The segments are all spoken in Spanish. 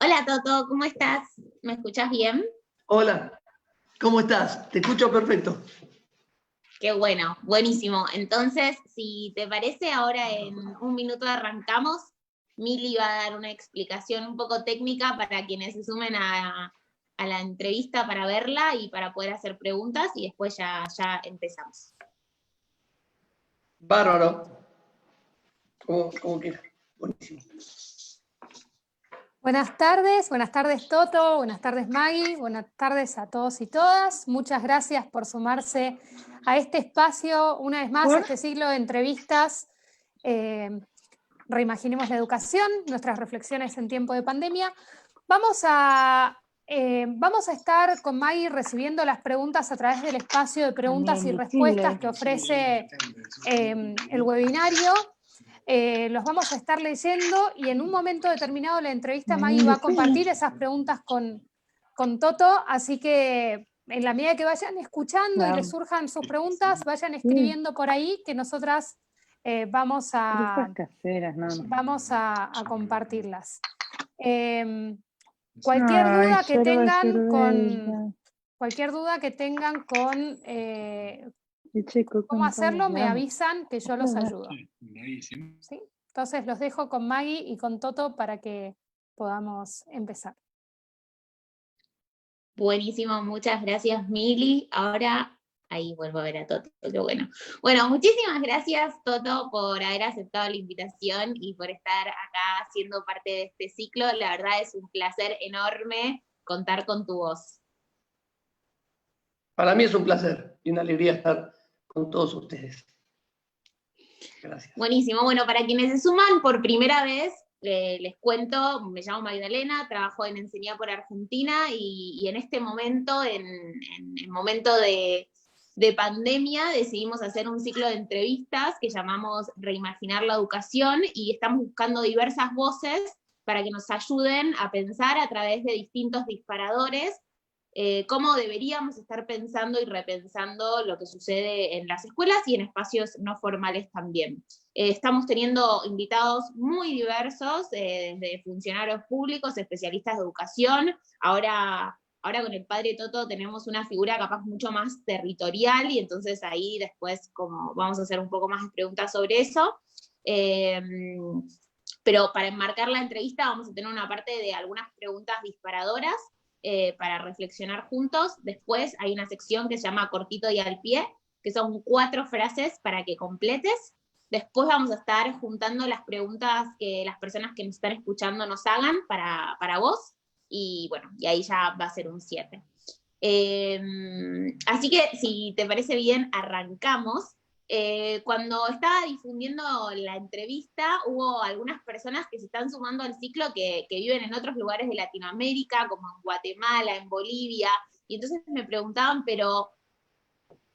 Hola Toto, ¿cómo estás? ¿Me escuchás bien? Hola, ¿cómo estás? Te escucho perfecto. Qué bueno, buenísimo. Entonces, si te parece, ahora en un minuto arrancamos. Mili va a dar una explicación un poco técnica para quienes se sumen a la entrevista para verla y para poder hacer preguntas y después ya empezamos. Bárbaro. Como quieras. Buenísimo. Buenas tardes Toto, buenas tardes Maggie, buenas tardes a todos y todas. Muchas gracias por sumarse a este espacio, una vez más, este ciclo de entrevistas. Reimaginemos la educación, nuestras reflexiones en tiempo de pandemia. Vamos a estar con Maggie recibiendo las preguntas a través del espacio de preguntas y respuestas que ofrece el webinario. Los vamos a estar leyendo y en un momento determinado de la entrevista Maggie va a compartir esas preguntas con Toto, así que en la medida que vayan escuchando y les surjan sus preguntas, vayan escribiendo por ahí que nosotras vamos a compartirlas. Cualquier duda que tengan con cómo hacerlo, me avisan que yo los ayudo. ¿Sí? Entonces los dejo con Maggie y con Toto para que podamos empezar. Buenísimo, muchas gracias Mili. Ahora, ahí vuelvo a ver a Toto, qué bueno. Bueno, muchísimas gracias Toto por haber aceptado la invitación y por estar acá siendo parte de este ciclo. La verdad es un placer enorme contar con tu voz. Para mí es un placer y una alegría estar con todos ustedes. Gracias. Buenísimo. Bueno, para quienes se suman por primera vez, les cuento, me llamo Magdalena, trabajo en Enseñar por Argentina y en este momento, en el momento de pandemia, decidimos hacer un ciclo de entrevistas que llamamos Reimaginar la Educación y estamos buscando diversas voces para que nos ayuden a pensar a través de distintos disparadores cómo deberíamos estar pensando y repensando lo que sucede en las escuelas y en espacios no formales también. Estamos teniendo invitados muy diversos, desde funcionarios públicos, especialistas de educación, ahora con el padre Toto tenemos una figura capaz mucho más territorial y entonces ahí después como vamos a hacer un poco más de preguntas sobre eso. Pero para enmarcar la entrevista vamos a tener una parte de algunas preguntas disparadoras para reflexionar juntos. Después hay una sección que se llama Cortito y al pie, que son 4 frases para que completes. Después vamos a estar juntando las preguntas que las personas que nos están escuchando nos hagan para vos, y bueno, y ahí ya va a ser un 7. Así que si te parece bien, arrancamos. Cuando estaba difundiendo la entrevista, hubo algunas personas que se están sumando al ciclo que viven en otros lugares de Latinoamérica, como en Guatemala, en Bolivia, y entonces me preguntaban, pero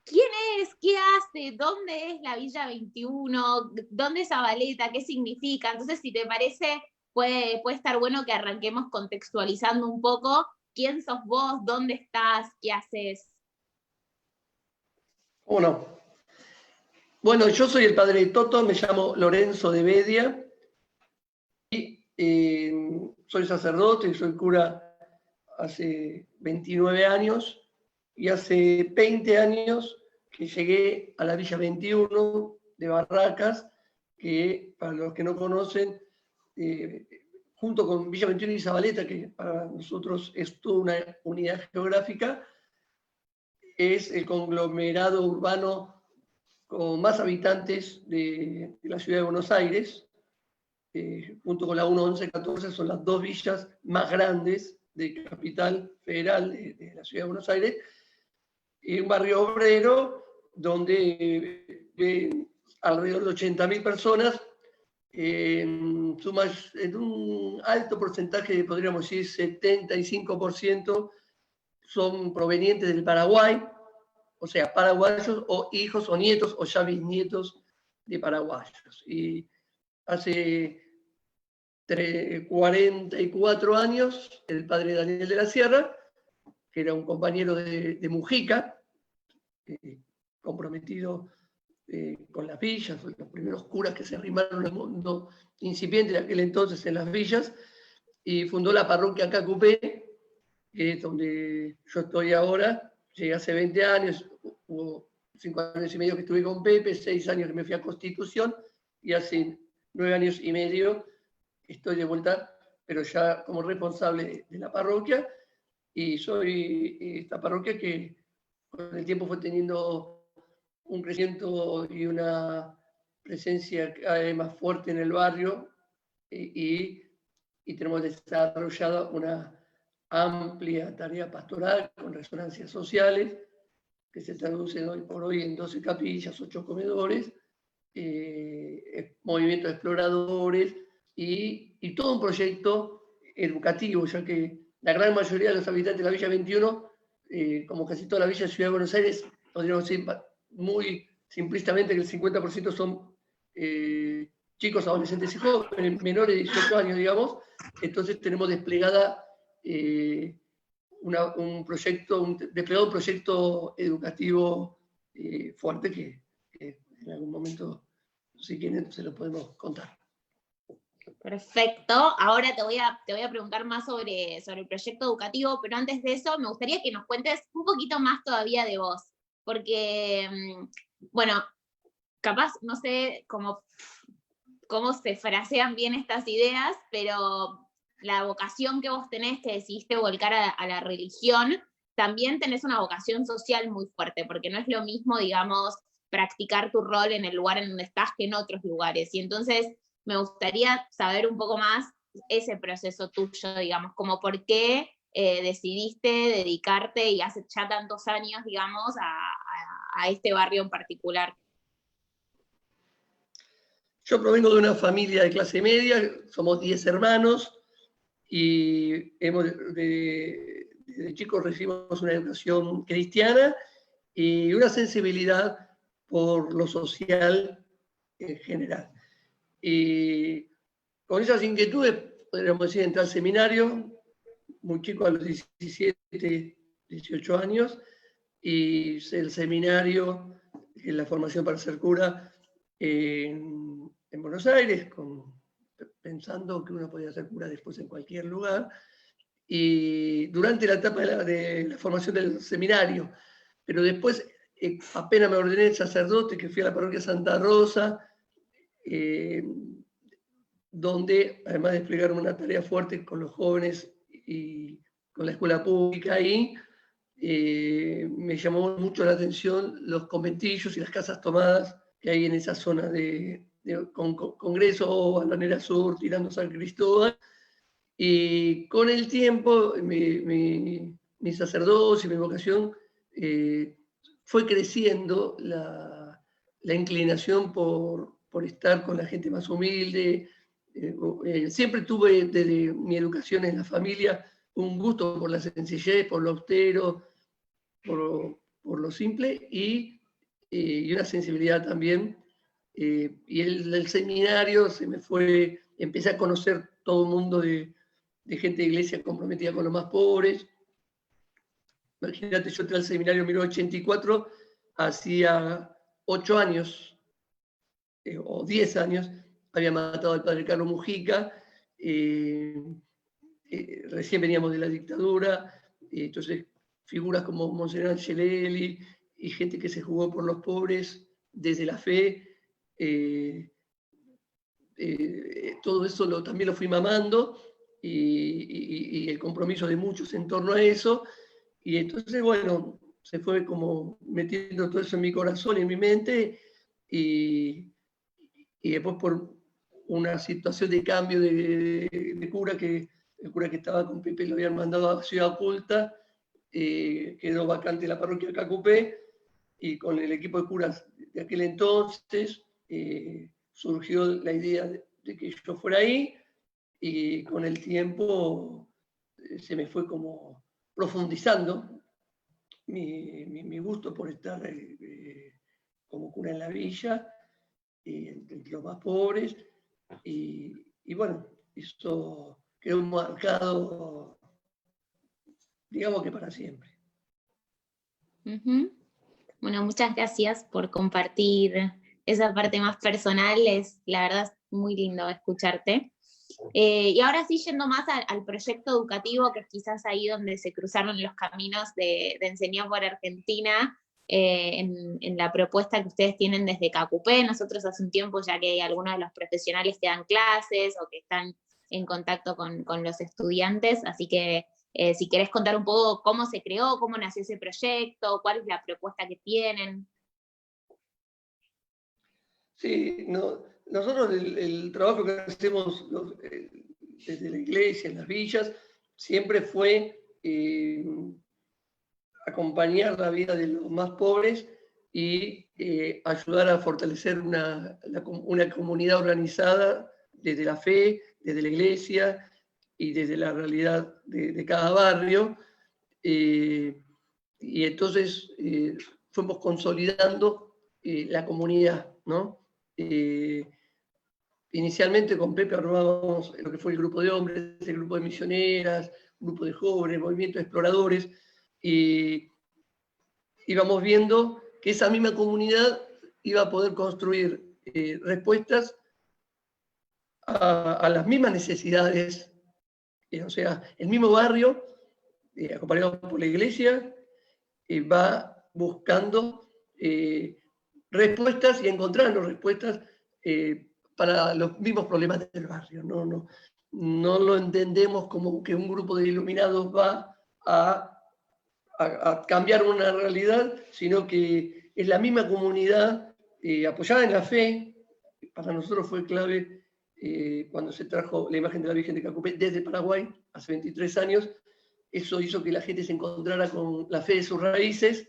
¿quién es? ¿Qué hace? ¿Dónde es la Villa 21? ¿Dónde es Zabaleta? ¿Qué significa? Entonces, si te parece, puede estar bueno que arranquemos contextualizando un poco quién sos vos, dónde estás, qué haces. Bueno, yo soy el padre de Toto, me llamo Lorenzo de Bedia y soy sacerdote y soy cura hace 29 años y hace 20 años que llegué a la Villa 21 de Barracas, que para los que no conocen, junto con Villa 21 y Zabaleta, que para nosotros es toda una unidad geográfica, es el conglomerado urbano con más habitantes de la ciudad de Buenos Aires, junto con la 1, 11, 14, son las 2 villas más grandes de Capital Federal de la ciudad de Buenos Aires, y un barrio obrero donde alrededor de 80.000 personas, en un alto porcentaje, podríamos decir 75%, son provenientes del Paraguay, o sea, paraguayos o hijos o nietos o ya bisnietos de paraguayos. Y hace 44 años, el padre Daniel de la Sierra, que era un compañero de Mujica, comprometido con las villas, los primeros curas que se arrimaron al mundo incipiente de aquel entonces en las villas, y fundó la parroquia Cacupé, que es donde yo estoy ahora. Llegué hace 20 años, hubo 5 años y medio que estuve con Pepe, 6 años que me fui a Constitución, y hace 9 años y medio estoy de vuelta, pero ya como responsable de la parroquia, y soy esta parroquia que con el tiempo fue teniendo un crecimiento y una presencia cada vez más fuerte en el barrio, y tenemos desarrollada una amplia tarea pastoral con resonancias sociales, que se traducen hoy por hoy en 12 capillas, 8 comedores, movimientos de exploradores y todo un proyecto educativo, ya que la gran mayoría de los habitantes de la Villa 21, como casi toda la Villa de Ciudad de Buenos Aires, podríamos decir muy simplistamente que el 50% son chicos, adolescentes y jóvenes, menores de 18 años, digamos. Entonces tenemos desplegada un proyecto educativo fuerte que en algún momento, si quieren, se lo podemos contar. Perfecto. Ahora te voy a preguntar más sobre el proyecto educativo, pero antes de eso me gustaría que nos cuentes un poquito más todavía de vos, porque, bueno, capaz, no sé cómo se frasean bien estas ideas, pero la vocación que vos tenés, que decidiste volcar a la religión, también tenés una vocación social muy fuerte, porque no es lo mismo, digamos, practicar tu rol en el lugar en donde estás que en otros lugares. Y entonces me gustaría saber un poco más ese proceso tuyo, digamos, como por qué decidiste dedicarte, y hace ya tantos años, digamos, a este barrio en particular. Yo provengo de una familia de clase media, somos 10 hermanos, y desde chicos recibimos una educación cristiana y una sensibilidad por lo social en general. Y con esas inquietudes, podríamos decir, entré al seminario, muy chico, a los 17, 18 años, y hice el seminario, la formación para ser cura en Buenos Aires, pensando que uno podía ser cura después en cualquier lugar. Y durante la etapa de la formación del seminario, pero después apenas me ordené sacerdote, que fui a la parroquia Santa Rosa, donde además de desplegar una tarea fuerte con los jóvenes y con la escuela pública ahí, me llamó mucho la atención los conventillos y las casas tomadas que hay en esa zona de Congreso, Balvanera Sur, tirando San Cristóbal. Y con el tiempo, mi sacerdocio y mi vocación fue creciendo la inclinación por estar con la gente más humilde. Siempre tuve desde mi educación en la familia un gusto por la sencillez, por lo austero, por lo simple, y una sensibilidad también. Y el seminario empecé a conocer todo un mundo de gente de iglesia comprometida con los más pobres. Imagínate, yo entré al seminario en 1984, hacía 8 años, o 10 años, había matado al padre Carlos Mujica, recién veníamos de la dictadura, entonces figuras como Monseñor Angelelli y gente que se jugó por los pobres desde la fe, todo eso también lo fui mamando, y el compromiso de muchos en torno a eso, y entonces, bueno, se fue como metiendo todo eso en mi corazón y en mi mente, y después por una situación de cambio de cura, el cura que estaba con Pepe lo habían mandado a Ciudad Oculta, quedó vacante la parroquia Cacupé, y con el equipo de curas de aquel entonces surgió la idea de que yo fuera ahí, y con el tiempo se me fue como profundizando mi gusto por estar como cura en la villa, entre los más pobres, y bueno, eso quedó marcado, digamos que para siempre. Uh-huh. Bueno, muchas gracias por compartir esa parte más personal, la verdad es muy lindo escucharte. Y ahora sí, yendo más al proyecto educativo, que es quizás ahí donde se cruzaron los caminos de Enseñar por Argentina, en la propuesta que ustedes tienen desde CACUPE. Nosotros hace un tiempo ya que hay algunos de los profesionales que dan clases o que están en contacto con los estudiantes, así que si querés contar un poco cómo se creó, cómo nació ese proyecto, cuál es la propuesta que tienen. Sí, no, nosotros el trabajo que hacemos desde la iglesia, en las villas, siempre fue acompañar la vida de los más pobres y ayudar a fortalecer una comunidad organizada desde la fe, desde la iglesia y desde la realidad de cada barrio. Y entonces fuimos consolidando la comunidad, ¿no? Inicialmente con Pepe armábamos lo que fue el grupo de hombres, el grupo de misioneras, grupo de jóvenes, movimiento de exploradores, y íbamos viendo que esa misma comunidad iba a poder construir respuestas a las mismas necesidades, o sea, el mismo barrio, acompañado por la iglesia, va buscando respuestas y encontrando respuestas para los mismos problemas del barrio. No lo entendemos como que un grupo de iluminados va a cambiar una realidad, sino que es la misma comunidad apoyada en la fe. Para nosotros fue clave cuando se trajo la imagen de la Virgen de Cacupé desde Paraguay, hace 23 años. Eso hizo que la gente se encontrara con la fe de sus raíces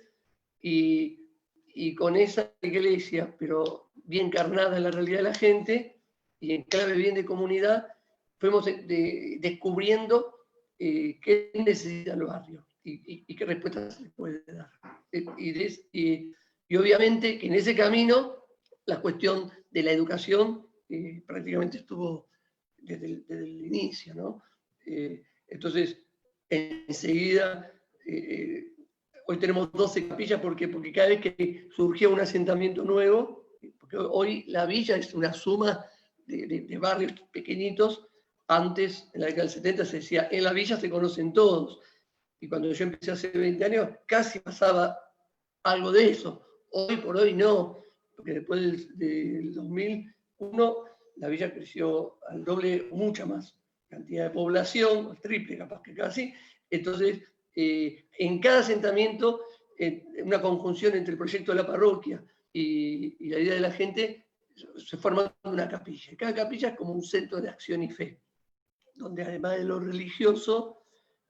y con esa iglesia, pero bien encarnada en la realidad de la gente y en clave bien de comunidad, fuimos descubriendo qué necesitan los barrios y qué respuestas se les puede dar. Y obviamente que en ese camino la cuestión de la educación prácticamente estuvo desde el inicio, ¿no? Entonces, enseguida, hoy tenemos 12 capillas porque cada vez que surgía un asentamiento nuevo, porque hoy la villa es una suma de barrios pequeñitos. Antes, en la década del 70, se decía, en la villa se conocen todos. Y cuando yo empecé hace 20 años, casi pasaba algo de eso. Hoy por hoy no, porque después del 2001 la villa creció al doble o mucha más cantidad de población, al triple capaz que casi. Entonces, en cada asentamiento, una conjunción entre el proyecto de la parroquia y la idea de la gente, se forma una capilla. Cada capilla es como un centro de acción y fe, donde además de lo religioso,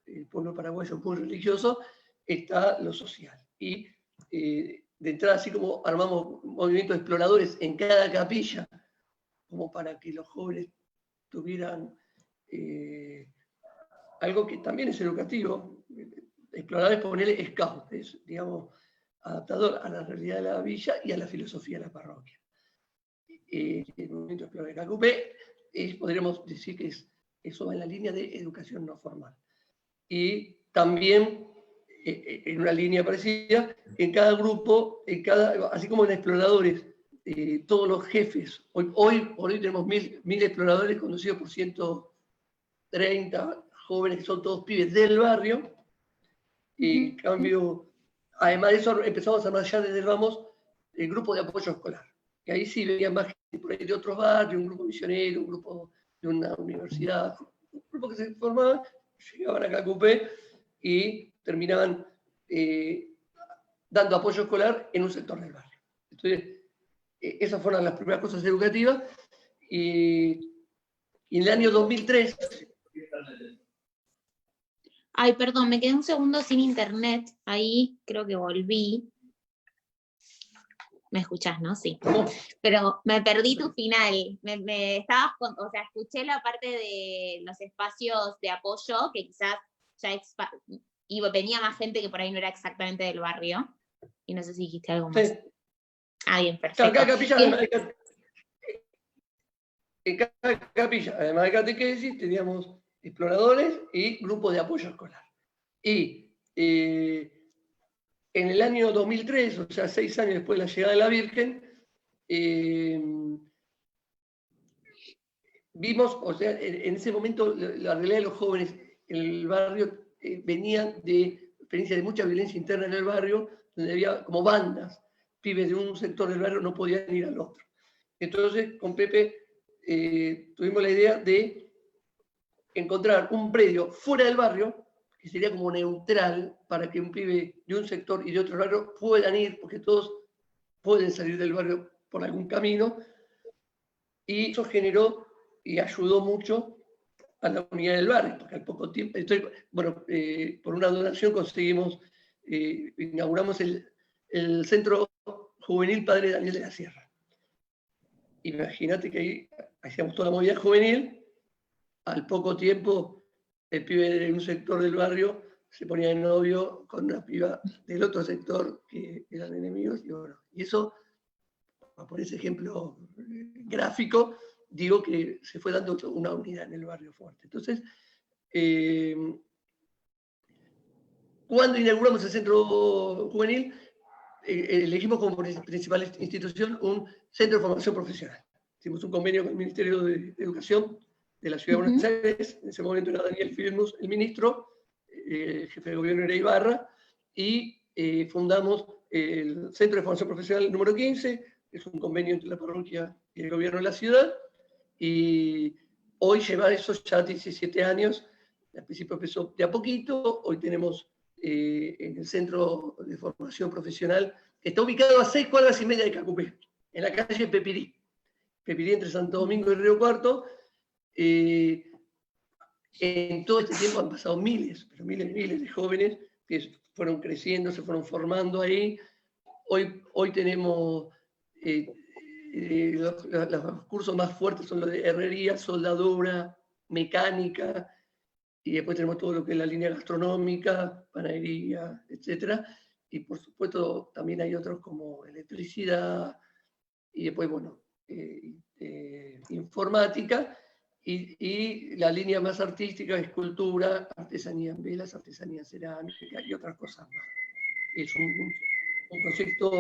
el pueblo paraguayo es muy religioso, está lo social. Y de entrada, así como armamos movimientos exploradores en cada capilla, como para que los jóvenes tuvieran algo que también es educativo. Exploradores, ponerle scout, es, digamos, adaptador a la realidad de la villa y a la filosofía de la parroquia. El movimiento explorador de Cacupé podríamos decir que eso va en la línea de educación no formal. Y también, en una línea parecida, en cada grupo, así como en exploradores, todos los jefes, hoy tenemos 1000 exploradores conducidos por 130 jóvenes que son todos pibes del barrio, y en cambio, además de eso, empezamos a armar ya desde el Vamos el grupo de apoyo escolar. Y ahí sí veía más gente por ahí de otros barrios, un grupo misionero, un grupo de una universidad, un grupo que se formaba, llegaban a Cacupé y terminaban dando apoyo escolar en un sector del barrio. Entonces, esas fueron las primeras cosas educativas. Y en el año 2003... Ay, perdón, me quedé un segundo sin internet. Ahí creo que volví. ¿Me escuchás, no? Sí. Pero me perdí tu final. Me estabas o sea, escuché la parte de los espacios de apoyo, que quizás ya venía más gente que por ahí no era exactamente del barrio. Y no sé si dijiste algo más. Sí. Ah, bien, perfecto. Cada capilla, en cada capilla, además de catequesis, teníamos exploradores y grupos de apoyo escolar. Y en el año 2003, o sea, 6 años después de la llegada de la Virgen, vimos, o sea, en ese momento la realidad de los jóvenes en el barrio venían de experiencias de mucha violencia interna en el barrio, donde había como bandas, pibes de un sector del barrio no podían ir al otro. Entonces, con Pepe tuvimos la idea de encontrar un predio fuera del barrio, que sería como neutral, para que un pibe de un sector y de otro barrio puedan ir, porque todos pueden salir del barrio por algún camino, y eso generó y ayudó mucho a la unidad del barrio, porque al poco tiempo, por una donación conseguimos, inauguramos el Centro Juvenil Padre Daniel de la Sierra. Imagínate que ahí hacíamos toda la movida juvenil, al poco tiempo el pibe de un sector del barrio se ponía de novio con una piba del otro sector que eran enemigos, y eso, por ese ejemplo gráfico, digo que se fue dando una unidad en el barrio fuerte. Entonces, cuando inauguramos el centro juvenil, elegimos como principal institución un centro de formación profesional. Hicimos un convenio con el Ministerio de Educación de la Ciudad de Buenos Aires. En ese momento era Daniel Filmus el ministro, el jefe de gobierno era Ibarra, y fundamos el Centro de Formación Profesional número 15, que es un convenio entre la parroquia y el gobierno de la ciudad, y hoy lleva eso ya 17 años. Al principio empezó de a poquito, hoy tenemos en el Centro de Formación Profesional, que está ubicado a 6 cuadras y media de Cacupé, en la calle Pepirí. Pepirí entre Santo Domingo y Río Cuarto. En todo este tiempo han pasado miles, pero miles de jóvenes que fueron creciendo, se fueron formando ahí. Hoy tenemos los cursos más fuertes son los de herrería, soldadura, mecánica, y después tenemos todo lo que es la línea gastronómica, panadería, etc. Y por supuesto también hay otros como electricidad, y después, bueno, informática, y la línea más artística, escultura, artesanía en velas, artesanía cerámica y otras cosas más. Es un proyecto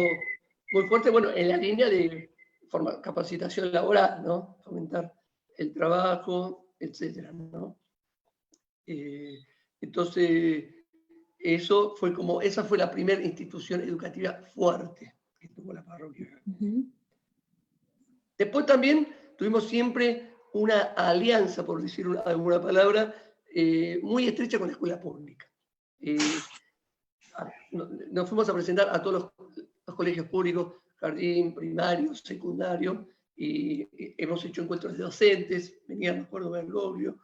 muy fuerte, bueno, en la línea de capacitación laboral, ¿no? Fomentar el trabajo, etcétera, ¿no? Entonces, esa fue la primera institución educativa fuerte que tuvo la parroquia. Después también tuvimos siempre una alianza, por decir alguna palabra, muy estrecha con la escuela pública. Nos fuimos a presentar a todos los colegios públicos, jardín, primario, secundario, y hemos hecho encuentros de docentes, venía, me acuerdo, Bergoglio,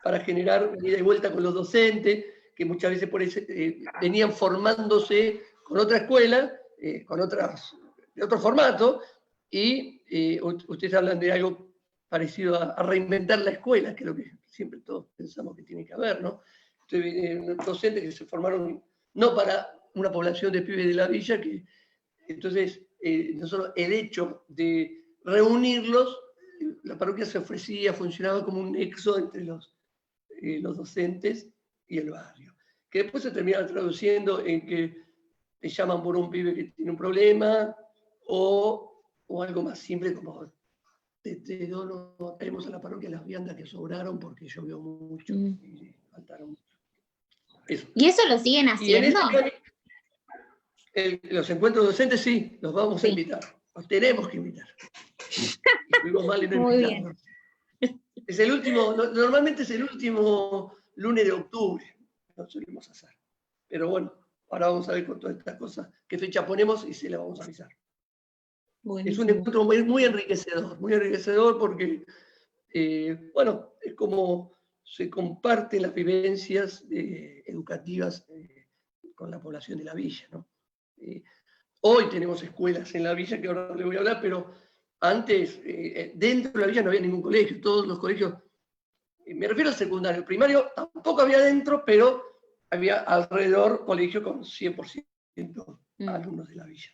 para generar una ida y vuelta con los docentes, que muchas veces por eso, venían formándose con otra escuela, de otro formato, y ustedes hablan de algo parecido a reinventar la escuela, que es lo que siempre todos pensamos que tiene que haber, ¿no? Entonces, docentes que se formaron no para una población de pibes de la villa, que entonces nosotros el hecho de reunirlos, la parroquia se ofrecía, funcionaba como un nexo entre los docentes y el barrio, que después se termina traduciendo en que te llaman por un pibe que tiene un problema, o algo más simple como traemos a la parroquia las viandas que sobraron porque llovió mucho y faltaron mucho. Eso. ¿Y eso lo siguen haciendo? Los encuentros docentes sí, los vamos a invitar, los tenemos que invitar. Estuvimos mal y no invitamos. Es el último, normalmente es el último lunes de octubre, lo solemos hacer. Pero bueno, ahora vamos a ver con todas estas cosas qué fecha ponemos y se la vamos a avisar. Buenísimo. Es un encuentro muy enriquecedor porque, bueno, es como se comparten las vivencias educativas con la población de la villa, ¿no? Hoy tenemos escuelas en la villa, que ahora le voy a hablar, pero antes, dentro de la villa no había ningún colegio, todos los colegios, me refiero al secundario, el primario tampoco había dentro, pero había alrededor colegio con 100% alumnos de la villa.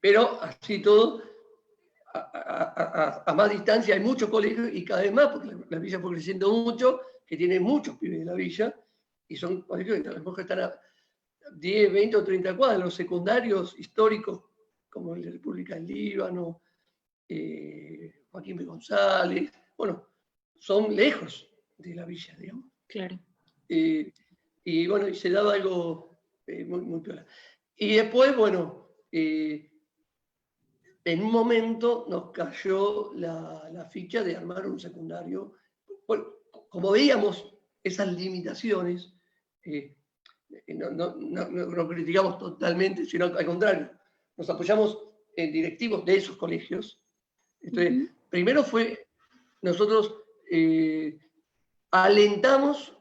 Pero así todo, a más distancia hay muchos colegios y cada vez más, porque la villa fue creciendo mucho, que tiene muchos pibes de la villa, y son colegios que a lo mejor están a 10, 20 o 30 cuadras, los secundarios históricos, como el de República del Líbano, Joaquín B. González, bueno, son lejos de la villa, digamos. Claro. Y bueno, y se daba algo muy, muy piola. Y después, bueno, en un momento nos cayó la ficha de armar un secundario. Bueno, como veíamos esas limitaciones, no criticamos totalmente, sino al contrario, nos apoyamos en directivos de esos colegios. Entonces, primero fue, nosotros alentamos,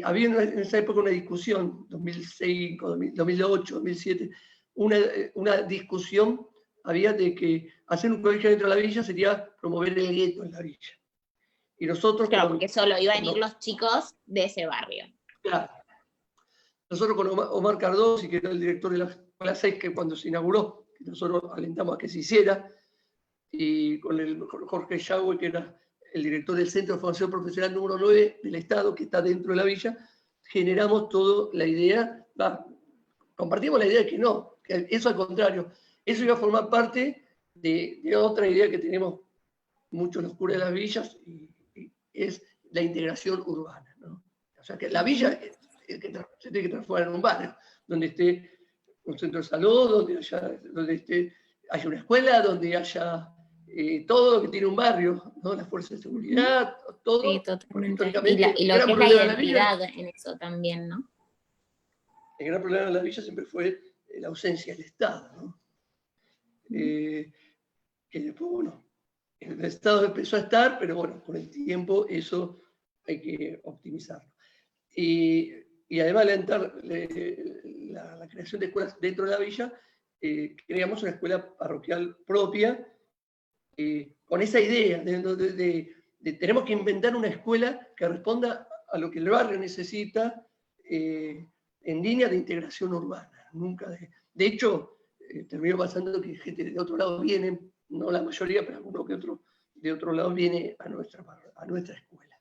había en esa época una discusión, 2005, 2008, 2007, una discusión había de que hacer un colegio dentro de la villa sería promover el gueto en la villa. Y nosotros... Claro, porque solo iban a ir los chicos de ese barrio. Claro. Nosotros con Omar Cardosi, que era el director de la Escuela 6, que cuando se inauguró, que nosotros alentamos a que se hiciera, y con Jorge Yagüe, que era el director del Centro de Formación Profesional número 9 del Estado, que está dentro de la villa, generamos toda la idea, compartimos la idea de que no, que eso al contrario, eso iba a formar parte de otra idea que tenemos muchos los curas de las villas, y es la integración urbana, ¿no? O sea, que la villa se tiene que transformar en un barrio, donde esté un centro de salud, donde haya una escuela, donde haya todo lo que tiene un barrio, ¿no? Las fuerzas de seguridad, todo. Sí, totalmente. Y lo que es la identidad en eso también, ¿no? El gran problema de la villa siempre fue la ausencia del Estado, ¿no? Que después, bueno, el Estado empezó a estar, pero bueno, con el tiempo eso hay que optimizarlo. Y además de la creación de escuelas dentro de la villa, creamos una escuela parroquial propia, con esa idea de tenemos que inventar una escuela que responda a lo que el barrio necesita, en línea de integración urbana. De hecho, terminó pasando que gente de otro lado viene, no la mayoría, pero alguno que otro de otro lado viene a nuestra escuela.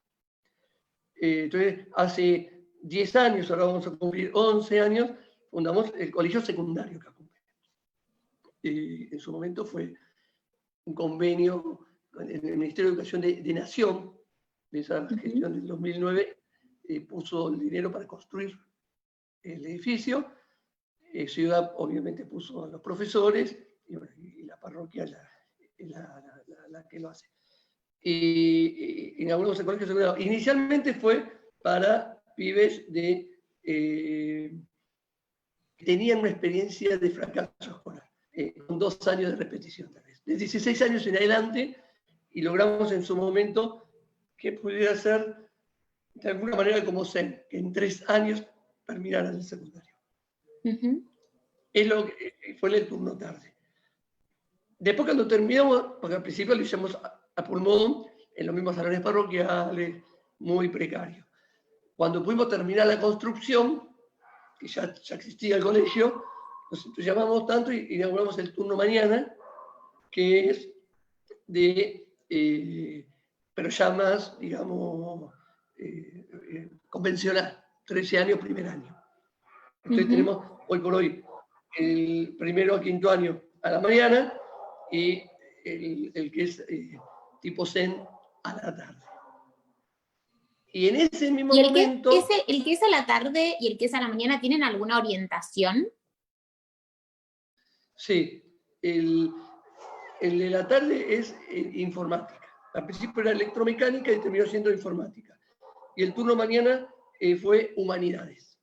Entonces, hace 10 años, ahora vamos a cumplir 11 años, fundamos el Colegio Secundario Cacupé. En su momento fue un convenio en el Ministerio de Educación de Nación, de esa gestión del 2009, puso el dinero para construir el edificio. Ciudad obviamente puso a los profesores y la parroquia la que lo hace. Y inauguramos el Colegio Secundario. Inicialmente fue para pibes que tenían una experiencia de fracaso escolar, con 2 años de repetición tal vez. De 16 años en adelante, y logramos en su momento que pudiera ser de alguna manera como CEN, que en 3 años terminaran el secundario. Es lo que fue el turno tarde. Después cuando terminamos, porque al principio lo hicimos a pulmón, en los mismos salones parroquiales, muy precarios. Cuando pudimos terminar la construcción, que ya existía el colegio, nos entusiasmamos tanto y inauguramos el turno mañana, que es pero ya más, digamos, convencional, 13 años, primer año. Entonces tenemos hoy por hoy el primero a quinto año a la mañana y el que es tipo CEN a la tarde. Y en ese mismo momento... ¿El que es a la tarde y el que es a la mañana tienen alguna orientación? Sí, el de la tarde es informática. Al principio era electromecánica y terminó siendo informática. Y el turno mañana fue humanidades.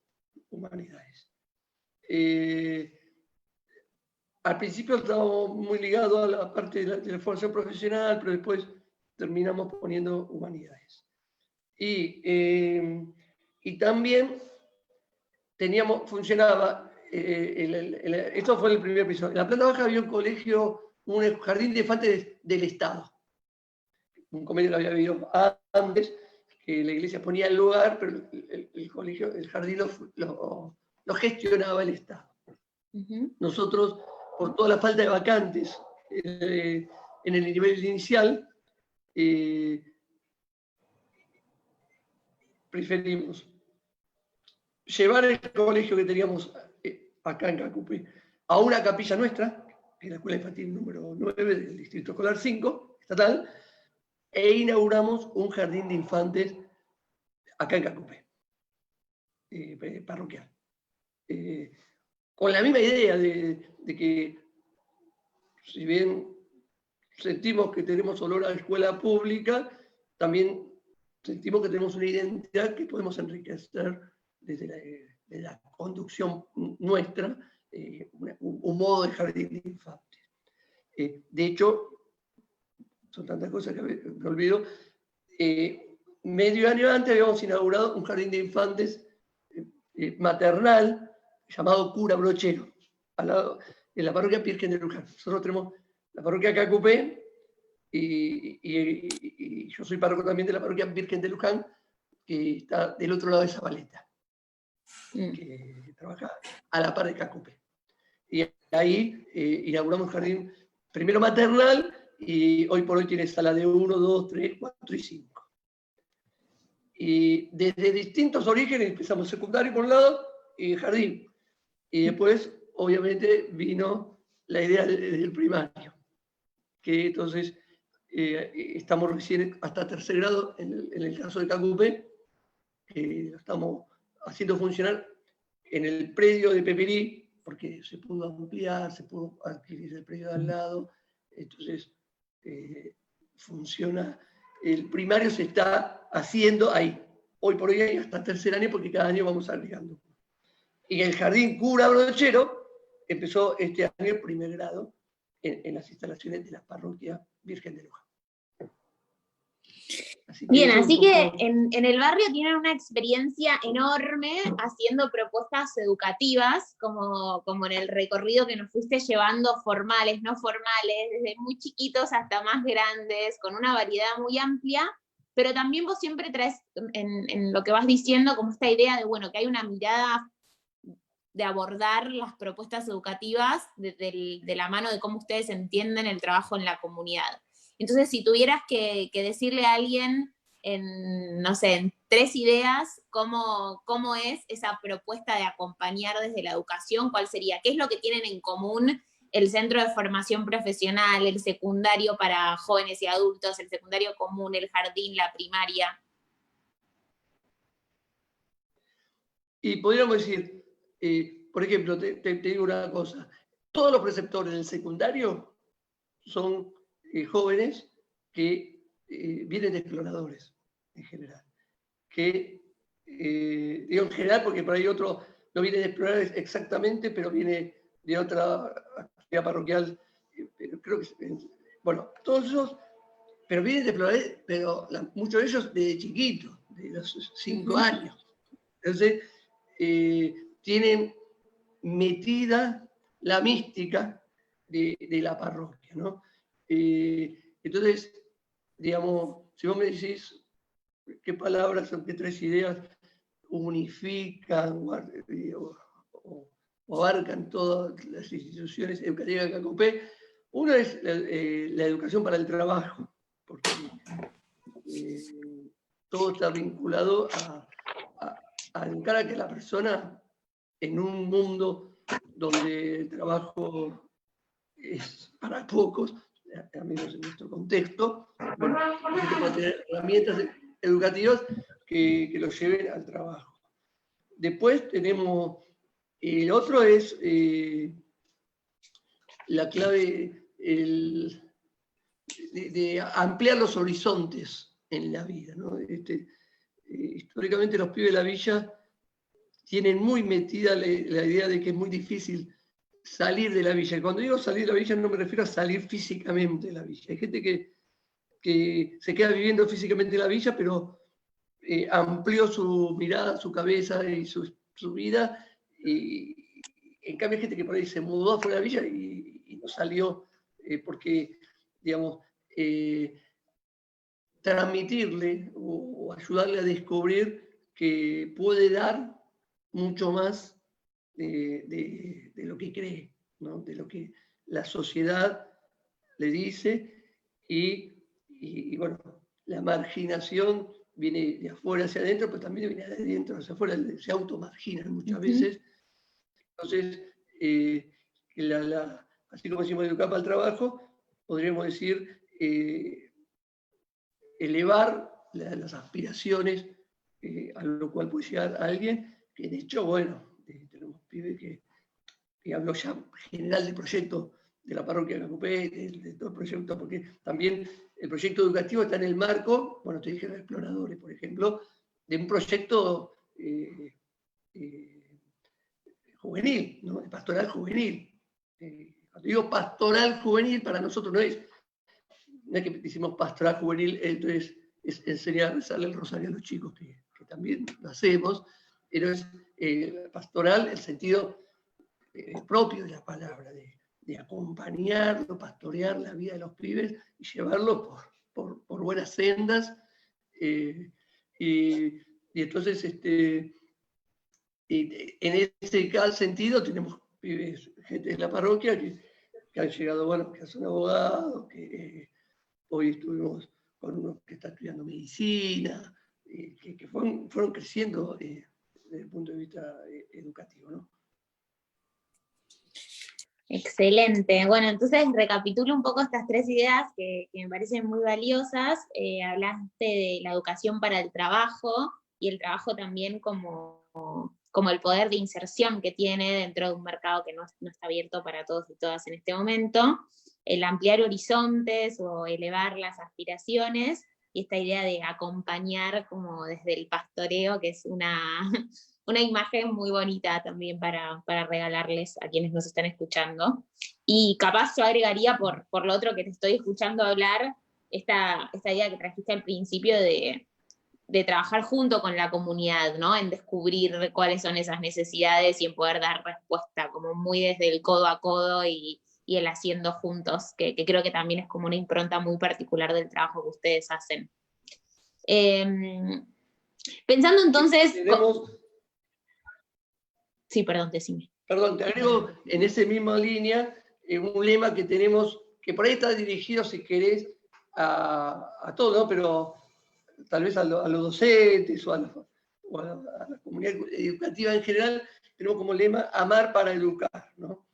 Al principio estábamos muy ligados a la parte de la formación profesional, pero después terminamos poniendo humanidades. Y también funcionaba, esto fue el primer episodio. En la planta baja había un colegio, un jardín de infantes del Estado. Un convenio que había habido antes, que la iglesia ponía el lugar, pero el colegio, el jardín lo gestionaba el Estado. Nosotros, por toda la falta de vacantes en el nivel inicial, preferimos llevar el colegio que teníamos acá en Cacupé a una capilla nuestra, que es la escuela infantil número 9 del Distrito Escolar 5, estatal, e inauguramos un jardín de infantes acá en Cacupé, parroquial. Con la misma idea de que, si bien sentimos que tenemos olor a escuela pública, también sentimos que tenemos una identidad que podemos enriquecer desde la conducción nuestra, un modo de jardín de infantes. De hecho, son tantas cosas que me olvido, medio año antes habíamos inaugurado un jardín de infantes maternal llamado Cura Brochero, al lado de la parroquia Virgen de Luján. Nosotros tenemos la parroquia Cacupé y yo soy párroco también de la parroquia Virgen de Luján, que está del otro lado de Zabaleta, que trabaja a la par de Cacupé. Y ahí inauguramos un jardín primero maternal y hoy por hoy tiene sala de 1, 2, 3, 4 y 5. Y desde distintos orígenes empezamos secundario por un lado y jardín. Y después, obviamente, vino la idea del primario, que entonces estamos recién hasta tercer grado en el caso de Cacupé, lo estamos haciendo funcionar en el predio de Peperí, porque se pudo ampliar, se pudo adquirir el predio de al lado, entonces funciona. El primario se está haciendo ahí. Hoy por hoy hay hasta tercer año porque cada año vamos agregando. Y el jardín Cura Brochero empezó este año el primer grado en las instalaciones de la parroquia Virgen de Luján. Bien, así que en el barrio tienen una experiencia enorme haciendo propuestas educativas, como en el recorrido que nos fuiste llevando, formales, no formales, desde muy chiquitos hasta más grandes, con una variedad muy amplia, pero también vos siempre traes en lo que vas diciendo como esta idea de, bueno, que hay una mirada de abordar las propuestas educativas de la mano de cómo ustedes entienden el trabajo en la comunidad. Entonces, si tuvieras que decirle a alguien no sé, en 3 ideas, cómo es esa propuesta de acompañar desde la educación, ¿cuál sería? ¿Qué es lo que tienen en común el centro de formación profesional, el secundario para jóvenes y adultos, el secundario común, el jardín, la primaria? Y podríamos decir, por ejemplo, te digo una cosa, todos los preceptores del secundario son jóvenes que vienen de exploradores, en general. Que, digo en general porque por ahí otro no viene de explorar exactamente, pero viene de otra actividad parroquial. Pero creo que, bueno, todos esos, pero vienen de exploradores, pero muchos de ellos desde chiquitos, de los 5 años. Entonces, tienen metida la mística de la parroquia, ¿no? Entonces, digamos, si vos me decís qué palabras o qué 3 ideas unifican o abarcan todas las instituciones educativas de Cacupé, una es la educación para el trabajo, porque todo está vinculado a educar a que la persona, en un mundo donde el trabajo es para pocos, al menos en nuestro contexto, bueno, necesitamos tener herramientas educativas que los lleven al trabajo. Después tenemos, el otro es la clave de ampliar los horizontes en la vida, ¿no? Históricamente los pibes de la villa tienen muy metida la idea de que es muy difícil salir de la villa. Y cuando digo salir de la villa no me refiero a salir físicamente de la villa. Hay gente que se queda viviendo físicamente en la villa, pero amplió su mirada, su cabeza y su vida. Y en cambio hay gente que por ahí se mudó afuera de la villa y no salió porque, digamos, transmitirle o ayudarle a descubrir que puede dar mucho más de lo que cree, ¿no? De lo que la sociedad le dice y bueno, la marginación viene de afuera hacia adentro, pero también viene de adentro hacia afuera, se automarginan muchas veces. Entonces, así como decimos educar para el trabajo, podríamos decir elevar las aspiraciones a lo cual puede llegar a alguien, que de hecho, bueno, tenemos pibes que hablo ya en general del proyecto de la parroquia de la Cupé, de todo el proyecto, porque también el proyecto educativo está en el marco, bueno, te dije los exploradores, por ejemplo, de un proyecto juvenil, ¿no? De pastoral juvenil. Cuando digo pastoral juvenil, para nosotros no es que decimos pastoral juvenil, entonces es enseñar a rezarle el rosario a los chicos, que también lo hacemos, pero es pastoral el sentido propio de la palabra, de acompañarlo, pastorear la vida de los pibes y llevarlos por buenas sendas. Y entonces, en ese sentido, tenemos pibes, gente de la parroquia que han llegado, bueno, que son abogados, que hoy estuvimos con uno que está estudiando medicina, que fueron creciendo desde el punto de vista educativo, ¿no? Excelente. Bueno, entonces recapitulo un poco estas tres ideas que me parecen muy valiosas. Hablaste de la educación para el trabajo y el trabajo también como el poder de inserción que tiene dentro de un mercado que no está abierto para todos y todas en este momento. El ampliar horizontes o elevar las aspiraciones y esta idea de acompañar como desde el pastoreo, que es una imagen muy bonita también para regalarles a quienes nos están escuchando. Y capaz yo agregaría por lo otro que te estoy escuchando hablar, esta idea que trajiste al principio de trabajar junto con la comunidad, ¿no? En descubrir cuáles son esas necesidades y en poder dar respuesta, como muy desde el codo a codo y el haciendo juntos, que creo que también es como una impronta muy particular del trabajo que ustedes hacen. Pensando entonces... Sí, perdón, decime. Perdón, te agrego en esa misma línea un lema que tenemos, que por ahí está dirigido, si querés, a todos, ¿no? Pero tal vez a los docentes o a la comunidad educativa en general, tenemos como lema amar para educar, ¿no?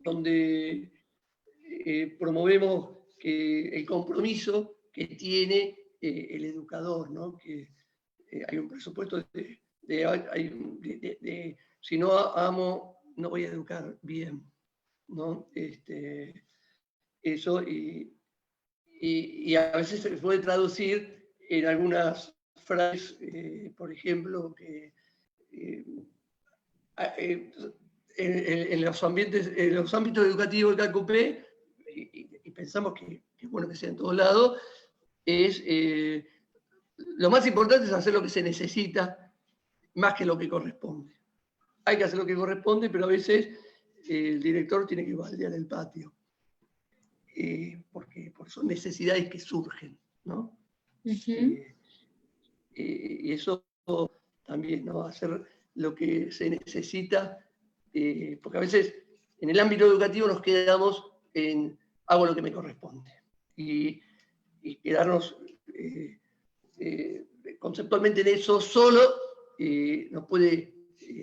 Donde promovemos el compromiso que tiene el educador, ¿no? Que hay un presupuesto si no amo, no voy a educar bien, ¿no? Eso, y a veces se puede traducir en algunas frases, por ejemplo, que en los ámbitos educativos del KQP, y pensamos que es bueno que sea en todos lados, es lo más importante es hacer lo que se necesita más que lo que corresponde. Hay que hacer lo que corresponde, pero a veces el director tiene que baldear el patio, porque son necesidades que surgen, ¿no? Uh-huh. Y eso también, ¿no? Hacer lo que se necesita, porque a veces en el ámbito educativo nos quedamos en hago lo que me corresponde, y quedarnos conceptualmente en eso solo nos puede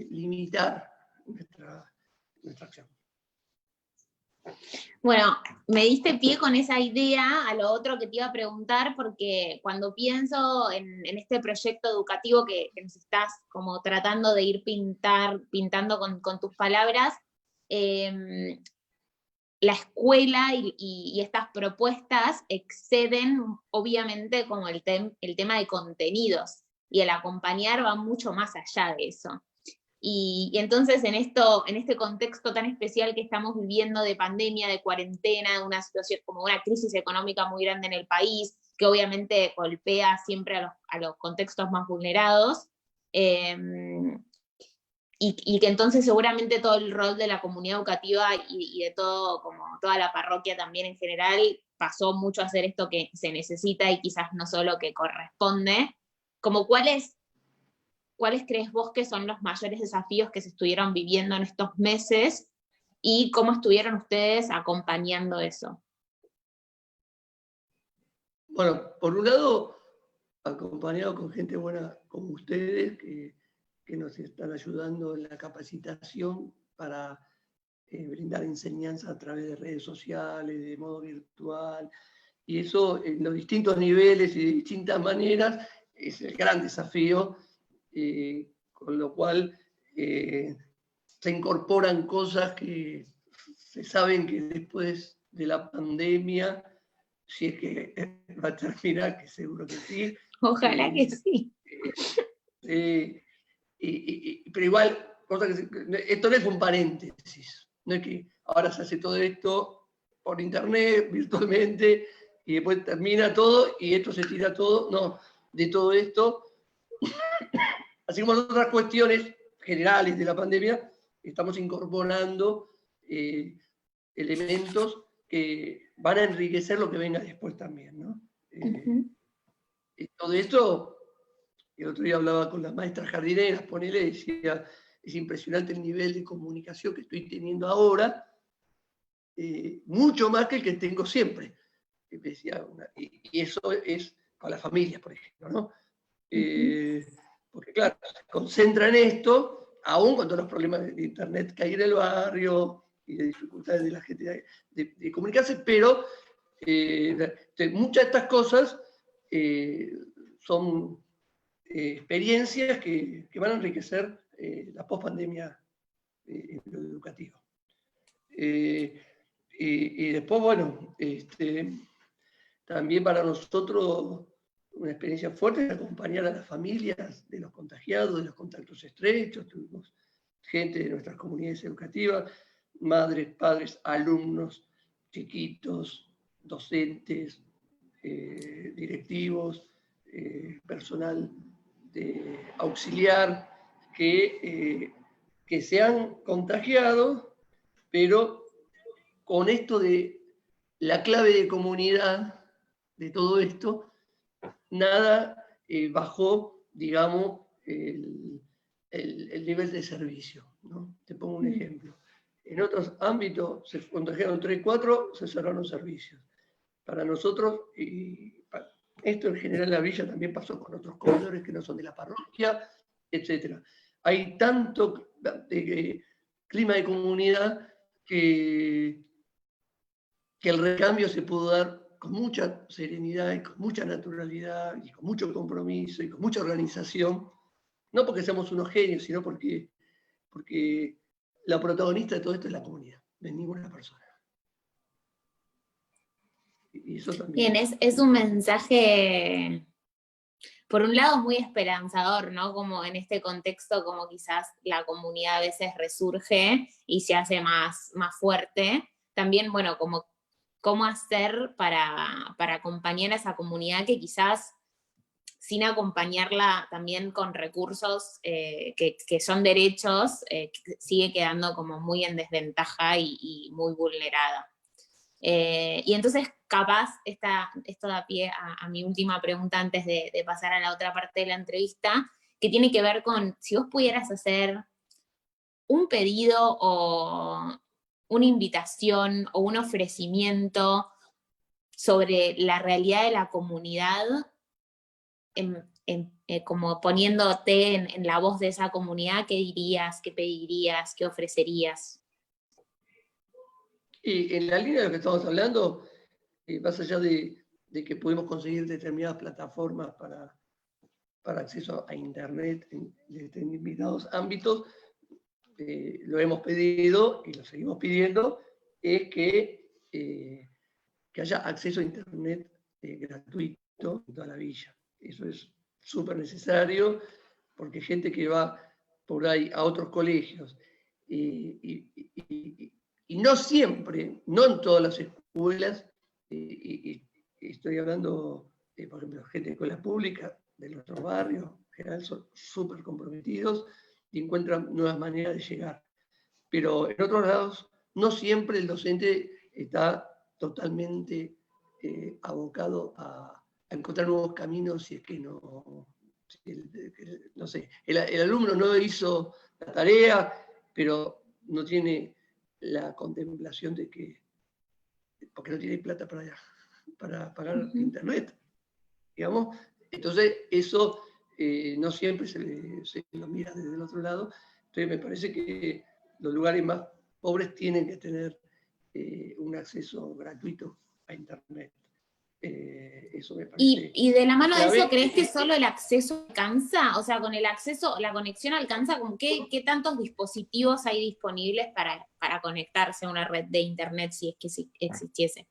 limitar nuestra acción. Bueno, me diste pie con esa idea a lo otro que te iba a preguntar, porque cuando pienso en este proyecto educativo que nos estás como tratando de ir pintando con tus palabras, la escuela y estas propuestas exceden obviamente como el tema de contenidos, y el acompañar va mucho más allá de eso. Y entonces en este contexto tan especial que estamos viviendo de pandemia, de cuarentena, de una situación como una crisis económica muy grande en el país, que obviamente golpea siempre a los contextos más vulnerados, y que entonces seguramente todo el rol de la comunidad educativa y de todo, como toda la parroquia también en general, pasó mucho a hacer esto que se necesita y quizás no solo que corresponde. Como ¿cuáles crees vos que son los mayores desafíos que se estuvieron viviendo en estos meses y cómo estuvieron ustedes acompañando eso? Bueno, por un lado, acompañado con gente buena como ustedes, que nos están ayudando en la capacitación para brindar enseñanza a través de redes sociales, de modo virtual, y eso en los distintos niveles y de distintas maneras es el gran desafío, con lo cual se incorporan cosas que se saben que después de la pandemia, si es que va a terminar, que seguro que sí. Ojalá que sí. Pero igual, esto no es un paréntesis, no es que ahora se hace todo esto por internet, virtualmente, y después termina todo y esto se tira todo, no, de todo esto, así como otras cuestiones generales de la pandemia, estamos incorporando elementos que van a enriquecer lo que venga después también, ¿no? Todo esto, el otro día hablaba con las maestras jardineras, ponele, decía, es impresionante el nivel de comunicación que estoy teniendo ahora, mucho más que el que tengo siempre. Y eso es con las familias, por ejemplo, ¿no? Porque claro, se concentra en esto, aún con todos los problemas de internet que hay en el barrio y de dificultades de la gente de comunicarse, pero muchas de estas cosas son experiencias que van a enriquecer la pospandemia en lo educativo. Y después, bueno, también para nosotros una experiencia fuerte es acompañar a las familias de los contagiados, de los contactos estrechos. Tuvimos gente de nuestras comunidades educativas, madres, padres, alumnos, chiquitos, docentes, directivos, personal auxiliar, que se han contagiado, pero con esto de la clave de comunidad de todo esto, nada bajó, digamos, el nivel de servicio, ¿no? Te pongo un ejemplo. En otros ámbitos se contagiaron 3, 4, se cerraron servicios. Para nosotros, esto en general en la villa también pasó con otros comedores que no son de la parroquia, etc. Hay tanto clima de comunidad que el recambio se pudo dar con mucha serenidad y con mucha naturalidad y con mucho compromiso y con mucha organización, no porque seamos unos genios, sino porque la protagonista de todo esto es la comunidad, de ninguna persona. Y eso también. Bien, es un mensaje, por un lado, muy esperanzador, ¿no? Como en este contexto, como quizás la comunidad a veces resurge y se hace más fuerte. También, bueno, como cómo hacer para acompañar a esa comunidad que quizás sin acompañarla también con recursos que son derechos, sigue quedando como muy en desventaja y muy vulnerada. Y entonces, capaz, esto da pie a mi última pregunta antes de pasar a la otra parte de la entrevista, que tiene que ver con si vos pudieras hacer un pedido o una invitación o un ofrecimiento sobre la realidad de la comunidad, como poniéndote en la voz de esa comunidad, ¿qué dirías, qué pedirías, qué ofrecerías? Y en la línea de lo que estamos hablando, más allá de que podemos conseguir determinadas plataformas para acceso a Internet en determinados ámbitos, lo hemos pedido y lo seguimos pidiendo, es que haya acceso a Internet gratuito en toda la villa. Eso es súper necesario, porque gente que va por ahí a otros colegios y no siempre, no en todas las escuelas, estoy hablando, por ejemplo, gente de escuelas públicas de nuestros barrios, en general son súper comprometidos y encuentran nuevas maneras de llegar. Pero en otros lados, no siempre el docente está totalmente abocado a encontrar nuevos caminos si es que no sé, el alumno no hizo la tarea, pero no tiene la contemplación de que, porque no tiene plata para pagar internet, digamos. Entonces, eso no siempre se lo mira desde el otro lado. Entonces, me parece que los lugares más pobres tienen que tener un acceso gratuito a Internet. Eso me parece. Y de la mano clave. de eso, ¿crees que solo el acceso alcanza? O sea, con el acceso, la conexión alcanza, ¿con qué tantos dispositivos hay disponibles para conectarse a una red de Internet si es que existiese?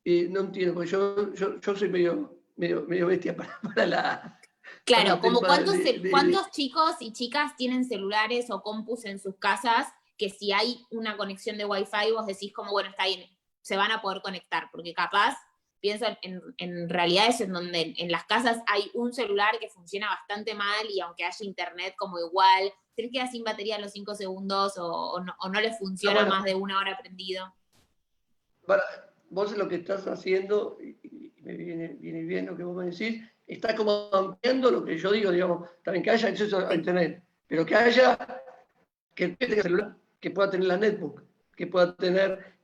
No entiendo, porque yo soy medio bestia para la... Claro, como cuántos chicos y chicas tienen celulares o compus en sus casas que si hay una conexión de Wi-Fi vos decís como, bueno, está bien, se van a poder conectar, porque capaz, pienso en realidades en donde en las casas hay un celular que funciona bastante mal y aunque haya internet como igual, se les queda sin batería a los 5 segundos o no les funciona más de 1 hora prendido. Vos lo que estás haciendo, y me viene bien lo que vos me decís, está como ampliando lo que yo digo, digamos, también que haya acceso a Internet, pero que haya, que tenga celular, que pueda tener la netbook, que pueda tener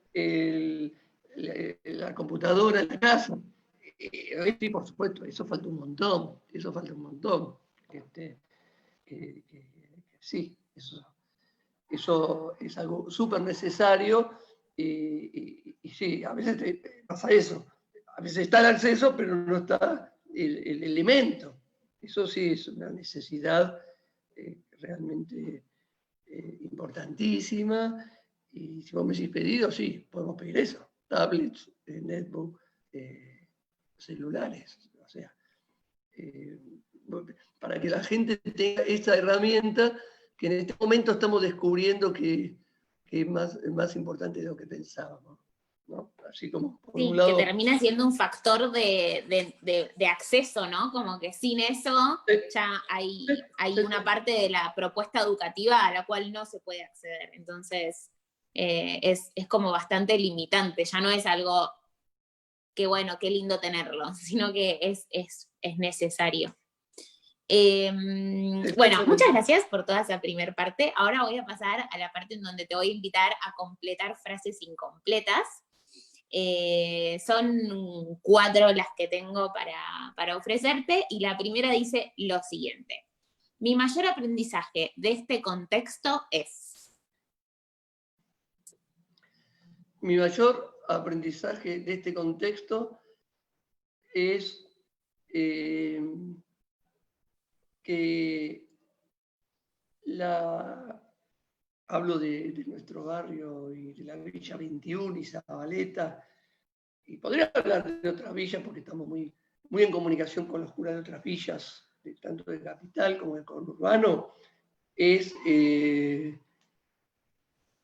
la computadora en la casa. Sí, por supuesto, eso falta un montón. Sí, eso es algo súper necesario y sí, a veces pasa eso. A veces está el acceso, pero no está el elemento. Eso sí es una necesidad realmente importantísima. Y si vos me decís pedido, sí, podemos pedir eso. Tablets, netbook, celulares. O sea, para que la gente tenga esa herramienta que en este momento estamos descubriendo que es más importante de lo que pensábamos, ¿no? Así como por un lado... que termina siendo un factor de acceso, ¿no? Como que sin eso ya hay una parte de la propuesta educativa a la cual no se puede acceder. Entonces, es como bastante limitante, ya no es algo que bueno, qué lindo tenerlo, sino que es necesario. Bueno, muchas gracias por toda esa primera parte. Ahora voy a pasar a la parte en donde te voy a invitar a completar frases incompletas. Son 4 las que tengo para ofrecerte y la primera dice lo siguiente. Mi mayor aprendizaje de este contexto es... Mi mayor aprendizaje de este contexto es que hablo de nuestro barrio y de la Villa 21 y Zabaleta, y podría hablar de otras villas porque estamos muy en comunicación con los curas de otras villas, tanto de capital como de conurbano, es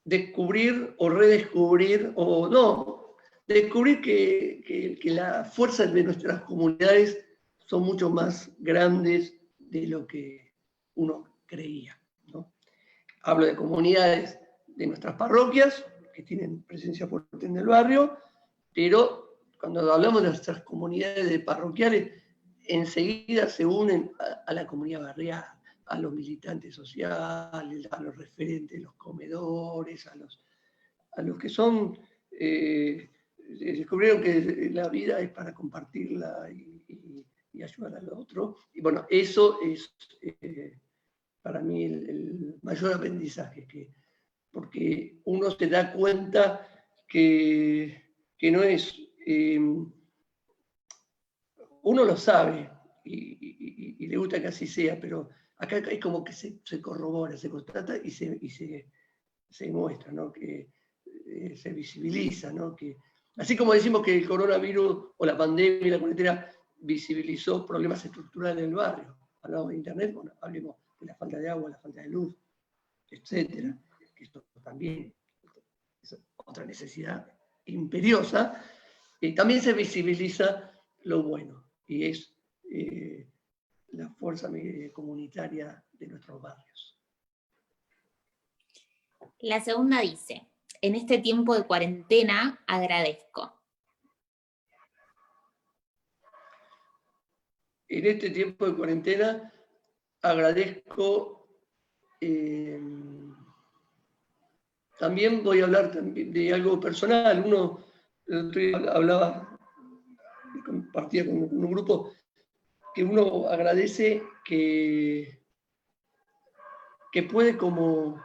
descubrir o redescubrir, o no, descubrir que la fuerza de nuestras comunidades son mucho más grandes de lo que uno creía, ¿no? Hablo de comunidades de nuestras parroquias, que tienen presencia fuerte en el barrio, pero cuando hablamos de nuestras comunidades parroquiales, enseguida se unen a la comunidad barrial, a los militantes sociales, a los referentes de los comedores, a los que son, descubrieron que la vida es para compartirla y ayudar al otro. Y bueno, eso es para mí el mayor aprendizaje, porque uno se da cuenta que no es... uno lo sabe y le gusta que así sea, pero acá es como que se corrobora, se constata y se muestra, ¿no? Que se visibiliza, ¿no? Que, así como decimos que el coronavirus o la pandemia y la cuarentena visibilizó problemas estructurales del barrio. Hablamos de internet, bueno, hablemos de la falta de agua, la falta de luz, etcétera. Que esto también es otra necesidad imperiosa. También se visibiliza lo bueno, y es la fuerza comunitaria de nuestros barrios. La segunda dice, en este tiempo de cuarentena agradezco. En este tiempo de cuarentena agradezco, también voy a hablar de algo personal. Uno, el otro día hablaba, compartía con un grupo, que uno agradece que puede como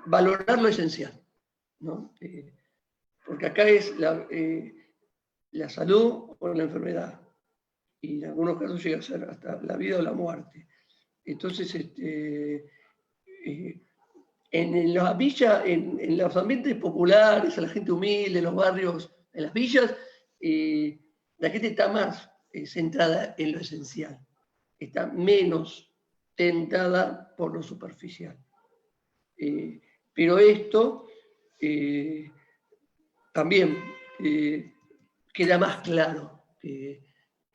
valorar lo esencial, ¿no? Porque acá es la salud o la enfermedad, y en algunos casos llega a ser hasta la vida o la muerte. Entonces, en las villas, en los ambientes populares, a la gente humilde, en los barrios, en las villas, la gente está más centrada en lo esencial, está menos tentada por lo superficial. Pero esto también queda más claro que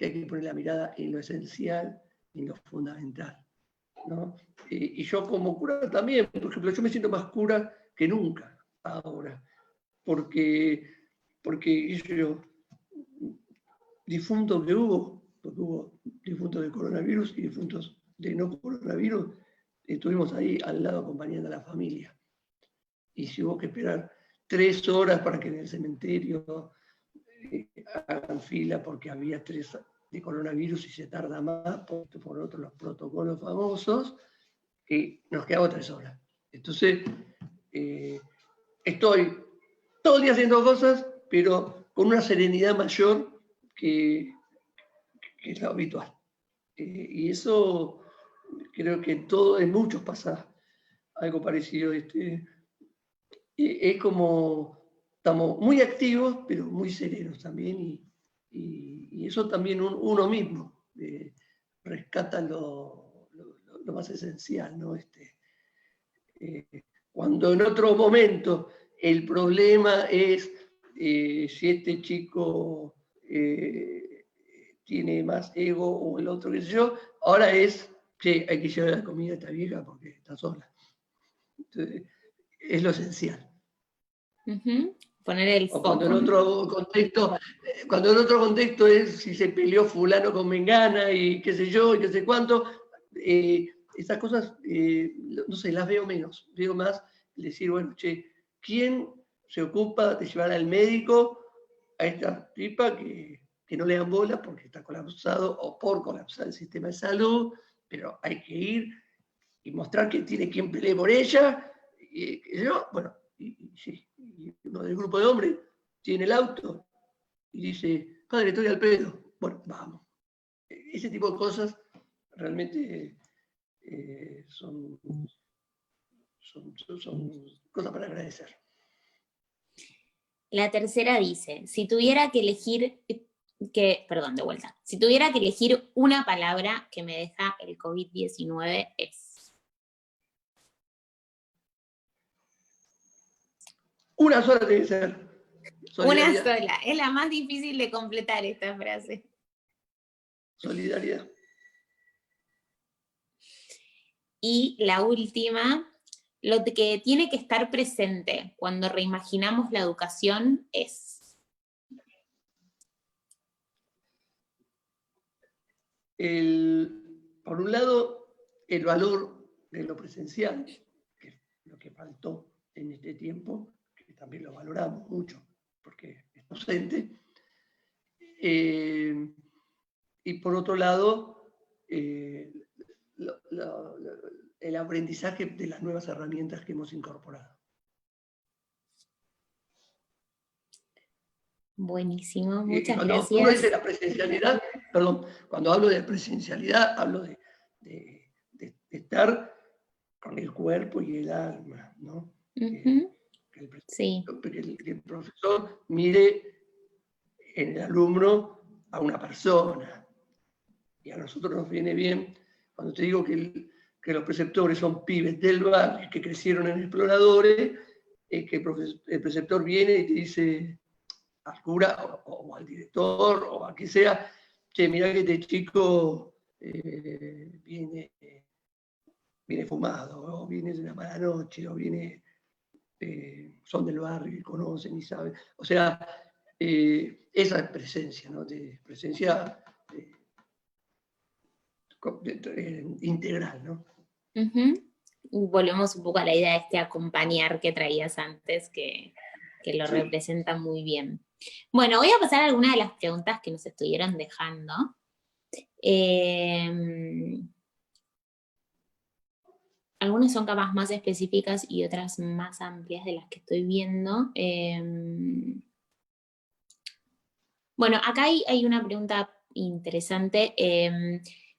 hay que poner la mirada en lo esencial, en lo fundamental, ¿no? Y yo como cura también, por ejemplo, yo me siento más cura que nunca ahora, porque yo, difuntos que hubo, porque hubo difuntos de coronavirus y difuntos de no coronavirus, estuvimos ahí al lado acompañando a la familia. Y si hubo que esperar 3 horas para que en el cementerio hagan fila porque había 3 de coronavirus y se tarda más por otros los protocolos famosos, nos quedamos 3 horas. Entonces, estoy todo el día haciendo cosas, pero con una serenidad mayor que es lo habitual. Y eso creo que en muchos pasa algo parecido. Es como, estamos muy activos, pero muy serenos también, y eso también uno mismo rescata lo más esencial, ¿no? Cuando en otro momento el problema es si este chico tiene más ego o el otro, qué sé yo, ahora es que hay que llevar la comida a esta vieja porque está sola. Entonces, es lo esencial. Poner el foco. Cuando en otro contexto es si se peleó fulano con mengana y qué sé yo, y qué sé cuánto, esas cosas, no sé, las veo menos. Veo más decir, bueno, che, ¿quién se ocupa de llevar al médico a esta tipa que no le dan bola porque está colapsado o por colapsar el sistema de salud, pero hay que ir y mostrar que tiene quien pelee por ella? Y bueno, y uno del grupo de hombres tiene el auto y dice, padre, estoy al pedo. Bueno, vamos. Ese tipo de cosas realmente son cosas para agradecer. La tercera dice, si tuviera que elegir una palabra que me deja el COVID-19 es... Una sola tiene que ser. Una sola. Es la más difícil de completar esta frase. Solidaridad. Y la última, lo que tiene que estar presente cuando reimaginamos la educación es... Por un lado, el valor de lo presencial, que es lo que faltó en este tiempo, que también lo valoramos mucho, porque es ausente. Y por otro lado, el aprendizaje de las nuevas herramientas que hemos incorporado. Buenísimo, muchas cuando gracias. uno dice la presencialidad, perdón, cuando hablo de presencialidad, hablo de estar con el cuerpo y el alma, ¿no? Sí. Que el profesor mire en el alumno a una persona. Y a nosotros nos viene bien, cuando te digo que los preceptores son pibes del barrio que crecieron en exploradores, que el preceptor viene y te dice al cura o al director o a quien sea, che, mirá que este chico viene fumado, o viene de una mala noche, o viene, son del barrio y conocen y saben. O sea, esa presencia, ¿no? De presencia integral, ¿no? Volvemos un poco a la idea de acompañar que traías antes, que lo representa muy bien. Bueno, voy a pasar a algunas de las preguntas que nos estuvieron dejando. algunas son capaz más específicas y otras más amplias de las que estoy viendo. Bueno, acá hay una pregunta interesante.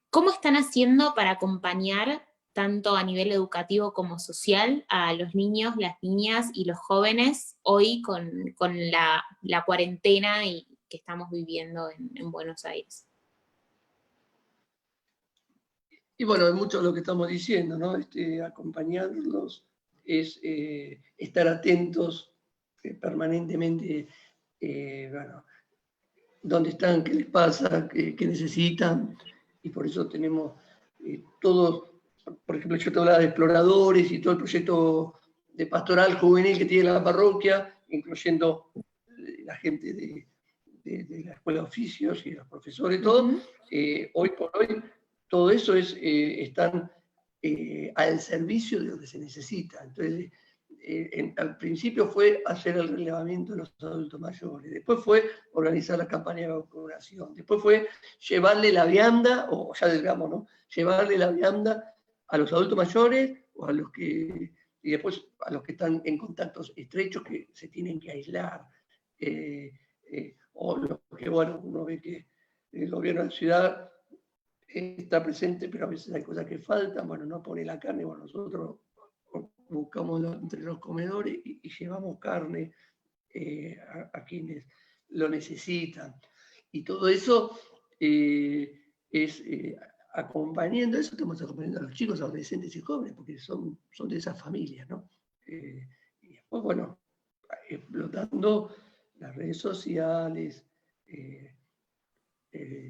¿Cómo están haciendo para acompañar, tanto a nivel educativo como social, a los niños, las niñas y los jóvenes hoy con la cuarentena que estamos viviendo en Buenos Aires? Y bueno, es mucho lo que estamos diciendo, ¿no? Acompañarlos es estar atentos permanentemente, bueno, dónde están, qué les pasa, qué necesitan, y por eso tenemos todos, por ejemplo, yo te hablaba de exploradores y todo el proyecto de pastoral juvenil que tiene la parroquia, incluyendo la gente de la escuela de oficios y los profesores, todo. Hoy por hoy, todo eso están al servicio de lo que se necesita. Entonces, al principio fue hacer el relevamiento de los adultos mayores, después fue organizar la campaña de vacunación, después fue llevarle la vianda, o ya digamos, ¿no? Llevarle la vianda a los adultos mayores o a los que, y después a los que están en contactos estrechos que se tienen que aislar, o los que, bueno, uno ve que el gobierno de la ciudad está presente, pero a veces hay cosas que faltan, bueno, no pone la carne, bueno, nosotros buscamos entre los comedores y llevamos carne a quienes lo necesitan. Y todo eso es acompañando, eso estamos acompañando a los chicos, adolescentes y jóvenes, porque son de esas familias, ¿no? Y después, bueno, explotando las redes sociales,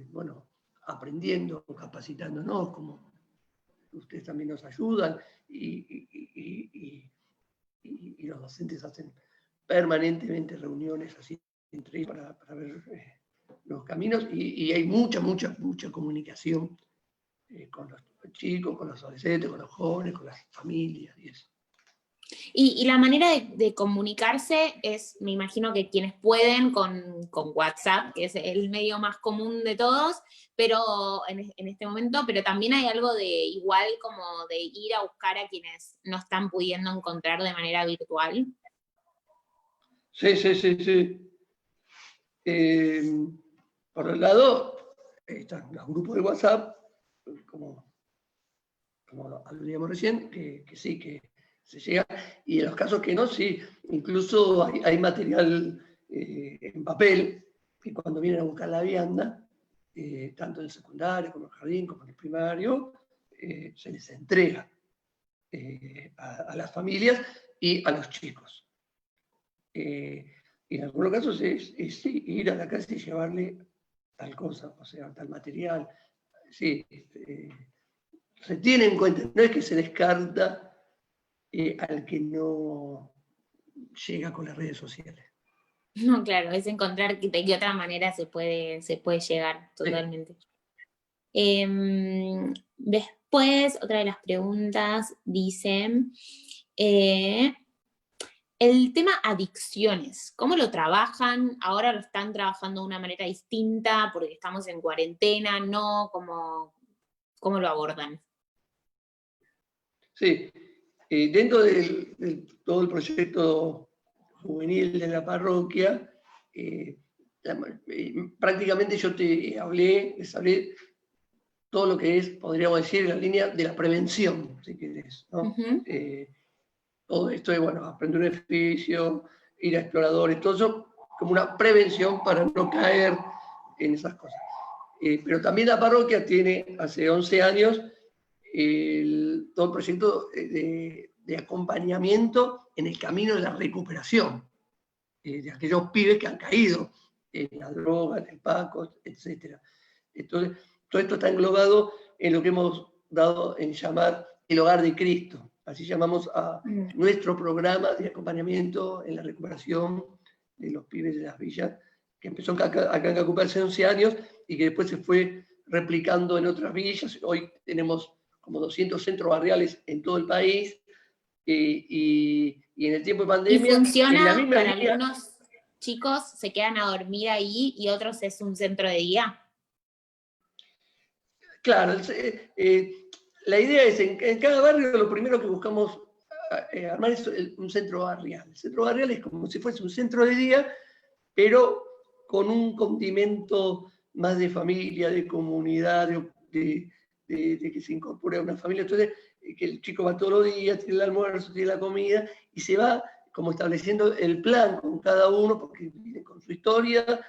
bueno, aprendiendo, capacitándonos, como ustedes también nos ayudan, y los docentes hacen permanentemente reuniones así entre ellos para ver los caminos, y hay mucha comunicación con los chicos, con los adolescentes, con los jóvenes, con las familias y eso. Y la manera de comunicarse es, me imagino que quienes pueden con WhatsApp, que es el medio más común de todos, pero en este momento, pero también hay algo de igual como de ir a buscar a quienes no están pudiendo encontrar de manera virtual. Sí. Por un lado, están los grupos de WhatsApp, como aludíamos recién, que sí, que se llega, y en los casos que no, sí, incluso hay material en papel, que cuando vienen a buscar la vianda, tanto en el secundario como en el jardín, como en el primario, se les entrega a las familias y a los chicos. Y en algunos casos es sí, ir a la casa y llevarle tal cosa, o sea, tal material. Sí, se tiene en cuenta, no es que se descarta al que no llega con las redes sociales. No, claro, es encontrar de qué otra manera se puede llegar totalmente. Sí. Después, otra de las preguntas dice, el tema adicciones, ¿cómo lo trabajan? ¿Ahora lo están trabajando de una manera distinta porque estamos en cuarentena? ¿No? ¿Cómo lo abordan? Sí, dentro de todo el proyecto juvenil de la parroquia, prácticamente yo les hablé todo lo que es, podríamos decir, en la línea de la prevención, si querés, ¿no? Todo esto es, bueno, aprender un oficio, ir a exploradores, todo eso como una prevención para no caer en esas cosas. Pero también la parroquia tiene, hace 11 años, todo el proyecto de acompañamiento en el camino de la recuperación de aquellos pibes que han caído en la droga, en el paco, etc. Entonces, todo esto está englobado en lo que hemos dado en llamar el Hogar de Cristo. Así llamamos a nuestro programa de acompañamiento en la recuperación de los pibes de las villas, que empezó acá en Cacupa hace 11 años y que después se fue replicando en otras villas. Hoy tenemos como 200 centros barriales en todo el país, y en el tiempo de pandemia... ¿Y funciona en la misma para línea, algunos chicos, se quedan a dormir ahí y otros es un centro de día? Claro, la idea es, en cada barrio lo primero que buscamos armar es un centro barrial. El centro barrial es como si fuese un centro de día, pero con un condimento más de familia, de comunidad, de que se incorpore a una familia. Entonces, que el chico va todos los días, tiene el almuerzo, tiene la comida, y se va como estableciendo el plan con cada uno, porque viene con su historia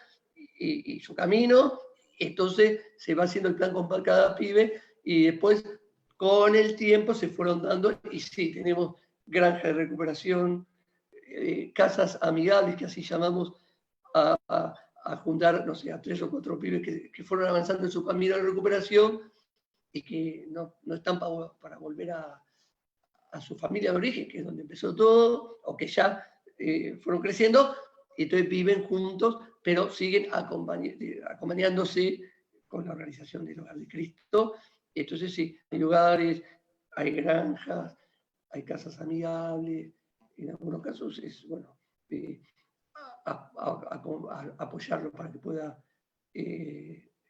y su camino. Entonces se va haciendo el plan con cada pibe, y después con el tiempo se fueron dando, y sí, tenemos granja de recuperación, casas amigables, que así llamamos a juntar, no sé, a 3 o 4 pibes que fueron avanzando en su camino de recuperación y que no están para volver a su familia de origen, que es donde empezó todo, o que ya fueron creciendo, y entonces viven juntos, pero siguen acompañándose con la organización del Hogar de Cristo. Entonces sí, hay lugares, hay granjas, hay casas amigables, en algunos casos es, bueno, apoyarlo para que pueda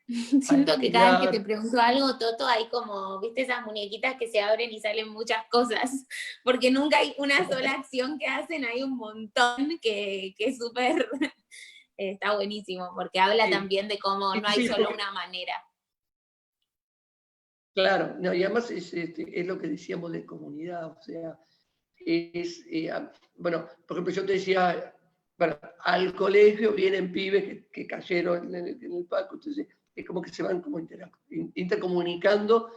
Siento que cada vez que te alquilar. pregunto algo, Toto, hay como, viste, esas muñequitas que se abren y salen muchas cosas, porque nunca hay una sola acción que hacen, hay un montón que es súper, está buenísimo, porque habla Sí. también de cómo no hay Sí, solo una manera. Claro, no, y además es lo que decíamos de comunidad, o sea, bueno, por ejemplo, yo te decía, bueno, al colegio vienen pibes que cayeron en el Paco, entonces es como que se van como intercomunicando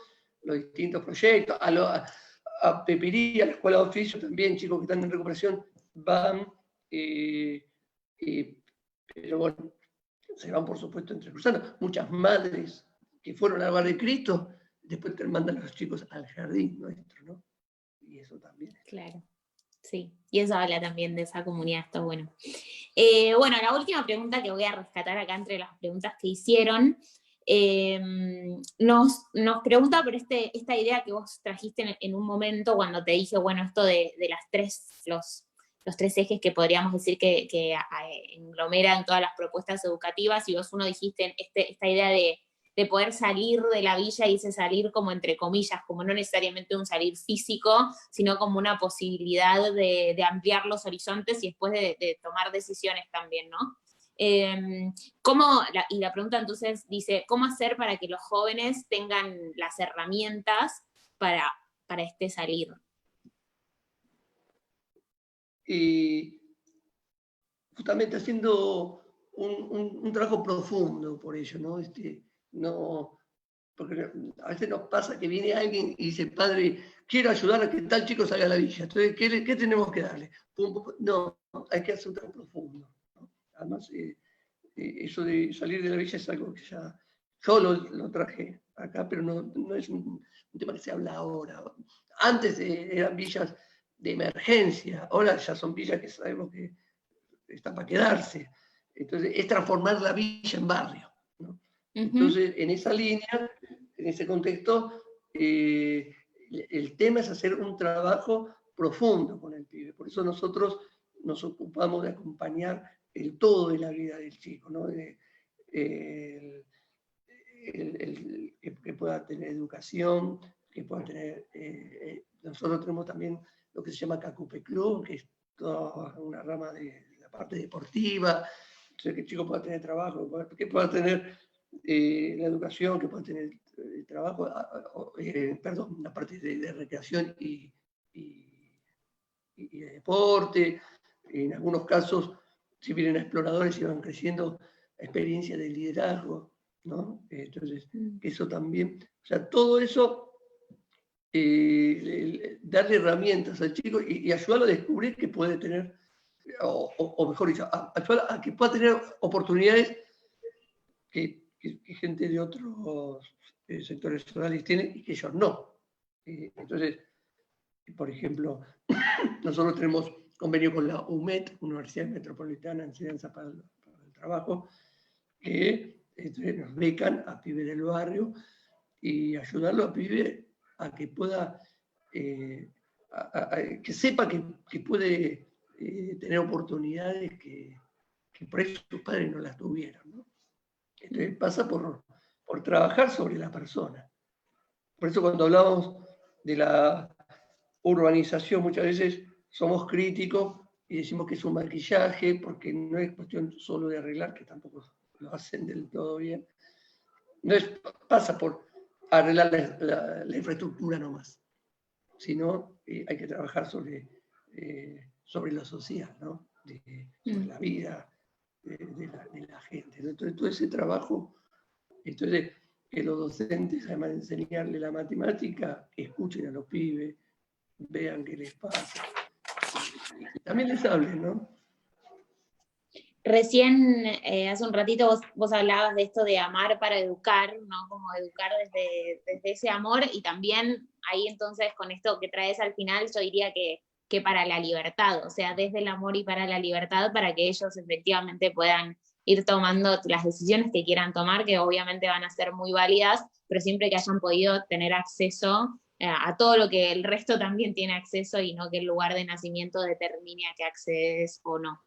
los distintos proyectos. A Pepería, a la escuela de oficio también, chicos que están en recuperación, van, pero bueno, se van por supuesto entrecruzando. Muchas madres que fueron al Bar de Cristo, después te mandan a los chicos al jardín nuestro, ¿no? Y eso también. Claro, sí. Y eso habla también de esa comunidad, está bueno. Bueno, la última pregunta que voy a rescatar acá entre las preguntas que hicieron, nos pregunta por esta idea que vos trajiste en un momento cuando te dije, bueno, esto de los 3 ejes que podríamos decir que englomeran todas las propuestas educativas, y vos uno dijiste esta idea de poder salir de la villa, y ese salir como entre comillas, como no necesariamente un salir físico, sino como una posibilidad de ampliar los horizontes y después de tomar decisiones también, ¿no? Y la pregunta entonces dice, ¿cómo hacer para que los jóvenes tengan las herramientas para este salir? Y justamente haciendo un trabajo profundo por ello, ¿no? No, porque a veces nos pasa que viene alguien y dice, padre, quiero ayudar a que tal chico salga a la villa, entonces, ¿qué tenemos que darle? No, hay que hacer un trabajo profundo, ¿no? Además, eso de salir de la villa es algo que ya, yo lo traje acá, pero no es un tema que se habla ahora. Antes eran villas de emergencia, ahora ya son villas que sabemos que están para quedarse. Entonces, es transformar la villa en barrio, ¿no? Entonces, en esa línea, en ese contexto, el tema es hacer un trabajo profundo con el pibe. Por eso nosotros nos ocupamos de acompañar el todo de la vida del chico, ¿no? Que pueda tener educación, que pueda tener... nosotros tenemos también lo que se llama Cacupe Club, que es toda una rama de la parte deportiva, o sea, que el chico pueda tener trabajo, que pueda tener la educación, que pueda tener el trabajo, perdón, la parte de recreación y de deporte. En algunos casos, si vienen exploradores y van creciendo, experiencia de liderazgo, ¿no? Entonces, eso también, o sea, todo eso, darle herramientas al chico y ayudarlo a descubrir que puede tener, o mejor dicho, ayudarlo a que pueda tener oportunidades que gente de otros sectores sociales tienen y que ellos no. Entonces, por ejemplo, nosotros tenemos convenio con la UMET, Universidad Metropolitana de Enseñanza para el Trabajo, que nos becan a pibes del barrio y ayudarlo a pibe a que pueda, que sepa que puede tener oportunidades que por eso sus padres no las tuvieron, ¿no? Entonces pasa por trabajar sobre la persona, Por eso cuando hablamos de la urbanización muchas veces somos críticos y decimos que es un maquillaje, porque no es cuestión solo de arreglar, que tampoco lo hacen del todo bien. No pasa por arreglar la infraestructura nomás, sino hay que trabajar sobre lo social, ¿no? Sobre la vida de la gente, ¿no? Entonces, todo ese trabajo, entonces, que los docentes, además de enseñarle la matemática, escuchen a los pibes, vean qué les pasa, y también les hablen, ¿no? Recién, hace un ratito, vos hablabas de esto de amar para educar, ¿no? Como educar desde ese amor, y también ahí entonces con esto que traes al final, yo diría que para la libertad, o sea, desde el amor y para la libertad, para que ellos efectivamente puedan ir tomando las decisiones que quieran tomar, que obviamente van a ser muy válidas, pero siempre que hayan podido tener acceso a todo lo que el resto también tiene acceso, y no que el lugar de nacimiento determine a qué accedes o no.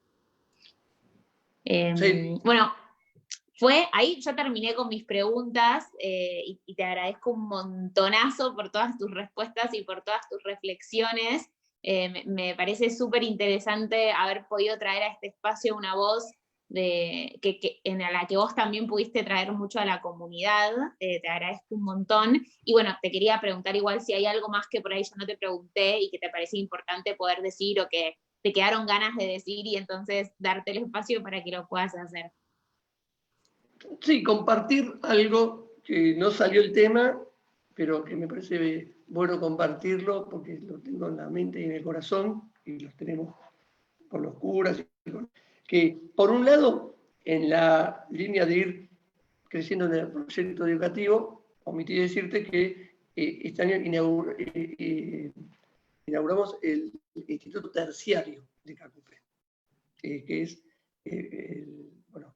Sí. Bueno, ahí ya terminé con mis preguntas, y te agradezco un montonazo por todas tus respuestas y por todas tus reflexiones. Me parece súper interesante haber podido traer a este espacio una voz en la que vos también pudiste traer mucho a la comunidad. Te agradezco un montón. Y bueno, te quería preguntar igual si hay algo más que por ahí yo no te pregunté y que te parece importante poder decir, o que te quedaron ganas de decir, y entonces darte el espacio para que lo puedas hacer. Sí, compartir algo que no salió el tema, pero que me parece bueno compartirlo porque lo tengo en la mente y en el corazón, y los tenemos con los curas, que por un lado, en la línea de ir creciendo en el proyecto educativo, omití decirte que este año inauguramos el Instituto Terciario de Cacupe, que es, bueno,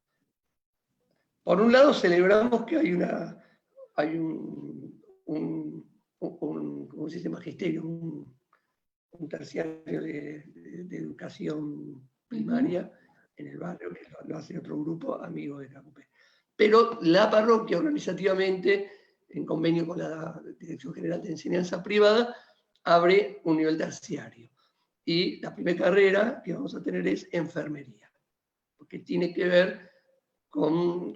por un lado celebramos que hay ¿cómo se dice? Magisterio, un terciario de educación primaria en el barrio, que lo hace otro grupo amigo de Cacupe. Pero la parroquia organizativamente, en convenio con la Dirección General de Enseñanza Privada, abre un nivel terciario. Y la primera carrera que vamos a tener es enfermería, porque tiene que ver con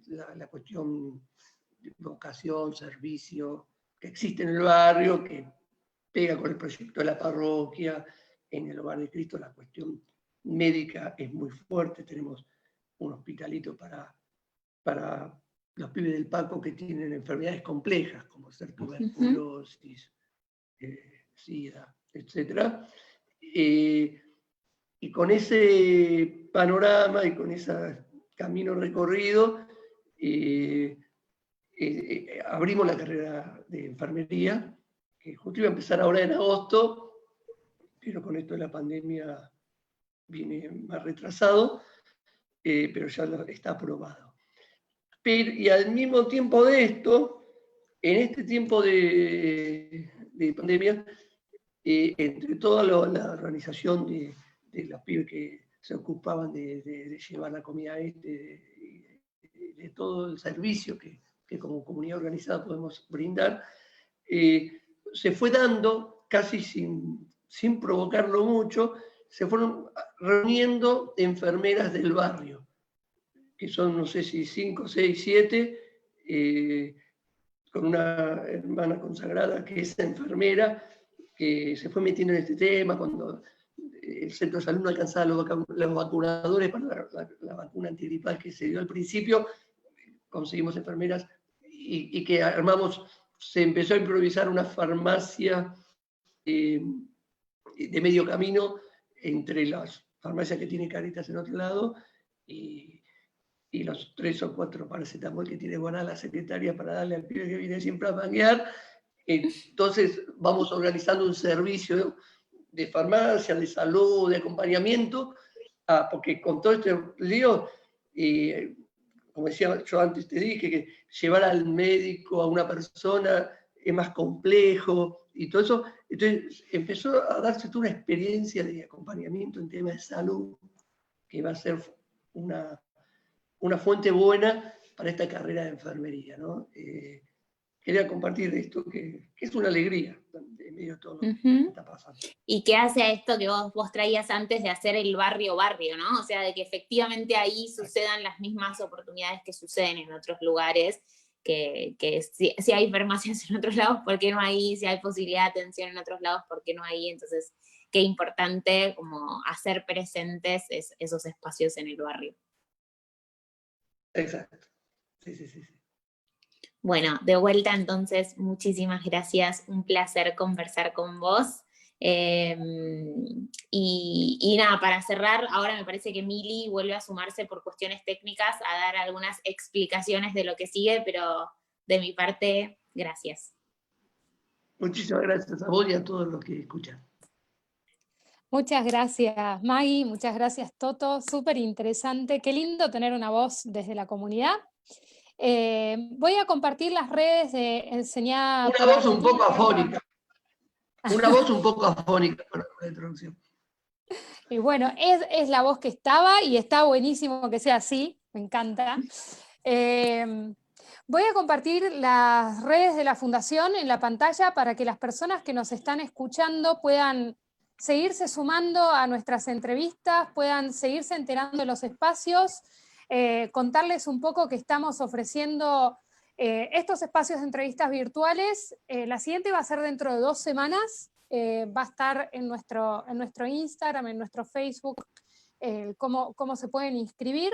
la cuestión de vocación, servicio, que existe en el barrio, que pega con el proyecto de la parroquia. En el Hogar de Cristo la cuestión médica es muy fuerte, tenemos un hospitalito para los pibes del Paco que tienen enfermedades complejas, como ser tuberculosis, SIDA, etc. Y con ese panorama y con ese camino recorrido, abrimos la carrera de enfermería, que justo iba a empezar ahora en agosto, pero con esto de la pandemia viene más retrasado, pero ya está aprobado. Y al mismo tiempo de esto, en este tiempo de pandemia, entre toda la organización de los pibes que se ocupaban de llevar la comida de todo el servicio que como comunidad organizada podemos brindar, se fue dando, casi sin provocarlo mucho, se fueron reuniendo enfermeras del barrio, que son, no sé si 5, 6, 7, con una hermana consagrada que es enfermera, que se fue metiendo en este tema cuando el centro de salud no alcanzaba los vacunadores para la vacuna antigripal que se dio al principio. Conseguimos enfermeras y que armamos, se empezó a improvisar una farmacia de medio camino entre las farmacias que tiene Caritas en otro lado y los 3 o 4 paracetamol que tiene Guaná, la secretaria, para darle al pibe que viene siempre a manguear. Entonces vamos organizando un servicio de farmacia, de salud, de acompañamiento, porque con todo este lío, como decía yo antes, te dije que llevar al médico a una persona es más complejo y todo eso. Entonces empezó a darse toda una experiencia de acompañamiento en temas de salud que va a ser una fuente buena para esta carrera de enfermería, ¿no? quería compartir esto, que es una alegría en medio de todo lo que está pasando. ¿Y qué hace esto que vos traías antes de hacer el barrio-barrio, ¿no? O sea, de que efectivamente ahí sucedan las mismas oportunidades que suceden en otros lugares, que si hay farmacias en otros lados, ¿por qué no hay? Si hay posibilidad de atención en otros lados, ¿por qué no hay? Entonces, qué importante como hacer presentes esos espacios en el barrio. Exacto. Sí. Bueno, de vuelta entonces, muchísimas gracias, un placer conversar con vos. Y nada, para cerrar, ahora me parece que Mili vuelve a sumarse por cuestiones técnicas a dar algunas explicaciones de lo que sigue, pero de mi parte, gracias. Muchísimas gracias a vos y a todos los que escuchan. Muchas gracias, Maggie, muchas gracias, Toto, súper interesante, qué lindo tener una voz desde la comunidad. Voy a compartir las redes de Enseñar Una voz un poco afónica. Una voz un poco afónica para la introducción. Y bueno, es la voz que estaba y está buenísimo que sea así, me encanta. Voy a compartir las redes de la Fundación en la pantalla para que las personas que nos están escuchando puedan seguirse sumando a nuestras entrevistas, puedan seguirse enterando de los espacios, contarles un poco que estamos ofreciendo estos espacios de entrevistas virtuales. La siguiente va a ser dentro de 2 semanas. Va a estar en nuestro Instagram, en nuestro Facebook, cómo se pueden inscribir.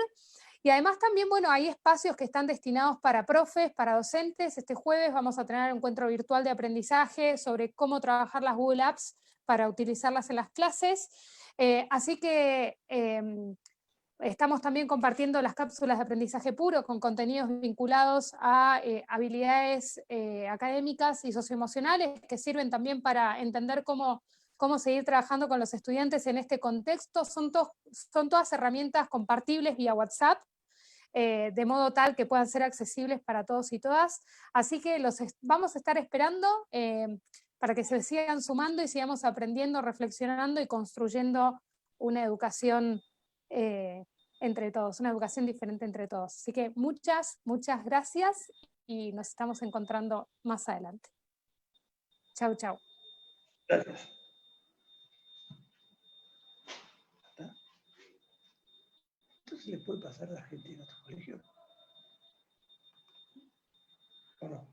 Y además también, bueno, hay espacios que están destinados para profes, para docentes. Este jueves vamos a tener un encuentro virtual de aprendizaje sobre cómo trabajar las Google Apps para utilizarlas en las clases. Así que estamos también compartiendo las cápsulas de aprendizaje puro con contenidos vinculados a habilidades académicas y socioemocionales que sirven también para entender cómo seguir trabajando con los estudiantes en este contexto. Son todas herramientas compartibles vía WhatsApp, de modo tal que puedan ser accesibles para todos y todas. Así que los vamos a estar esperando para que se sigan sumando y sigamos aprendiendo, reflexionando y construyendo una educación entre todos, una educación diferente entre todos. Así que muchas gracias y nos estamos encontrando más adelante. Chau, chau. Gracias. Entonces le puede pasar a la gente en otros colegios. ¿O no?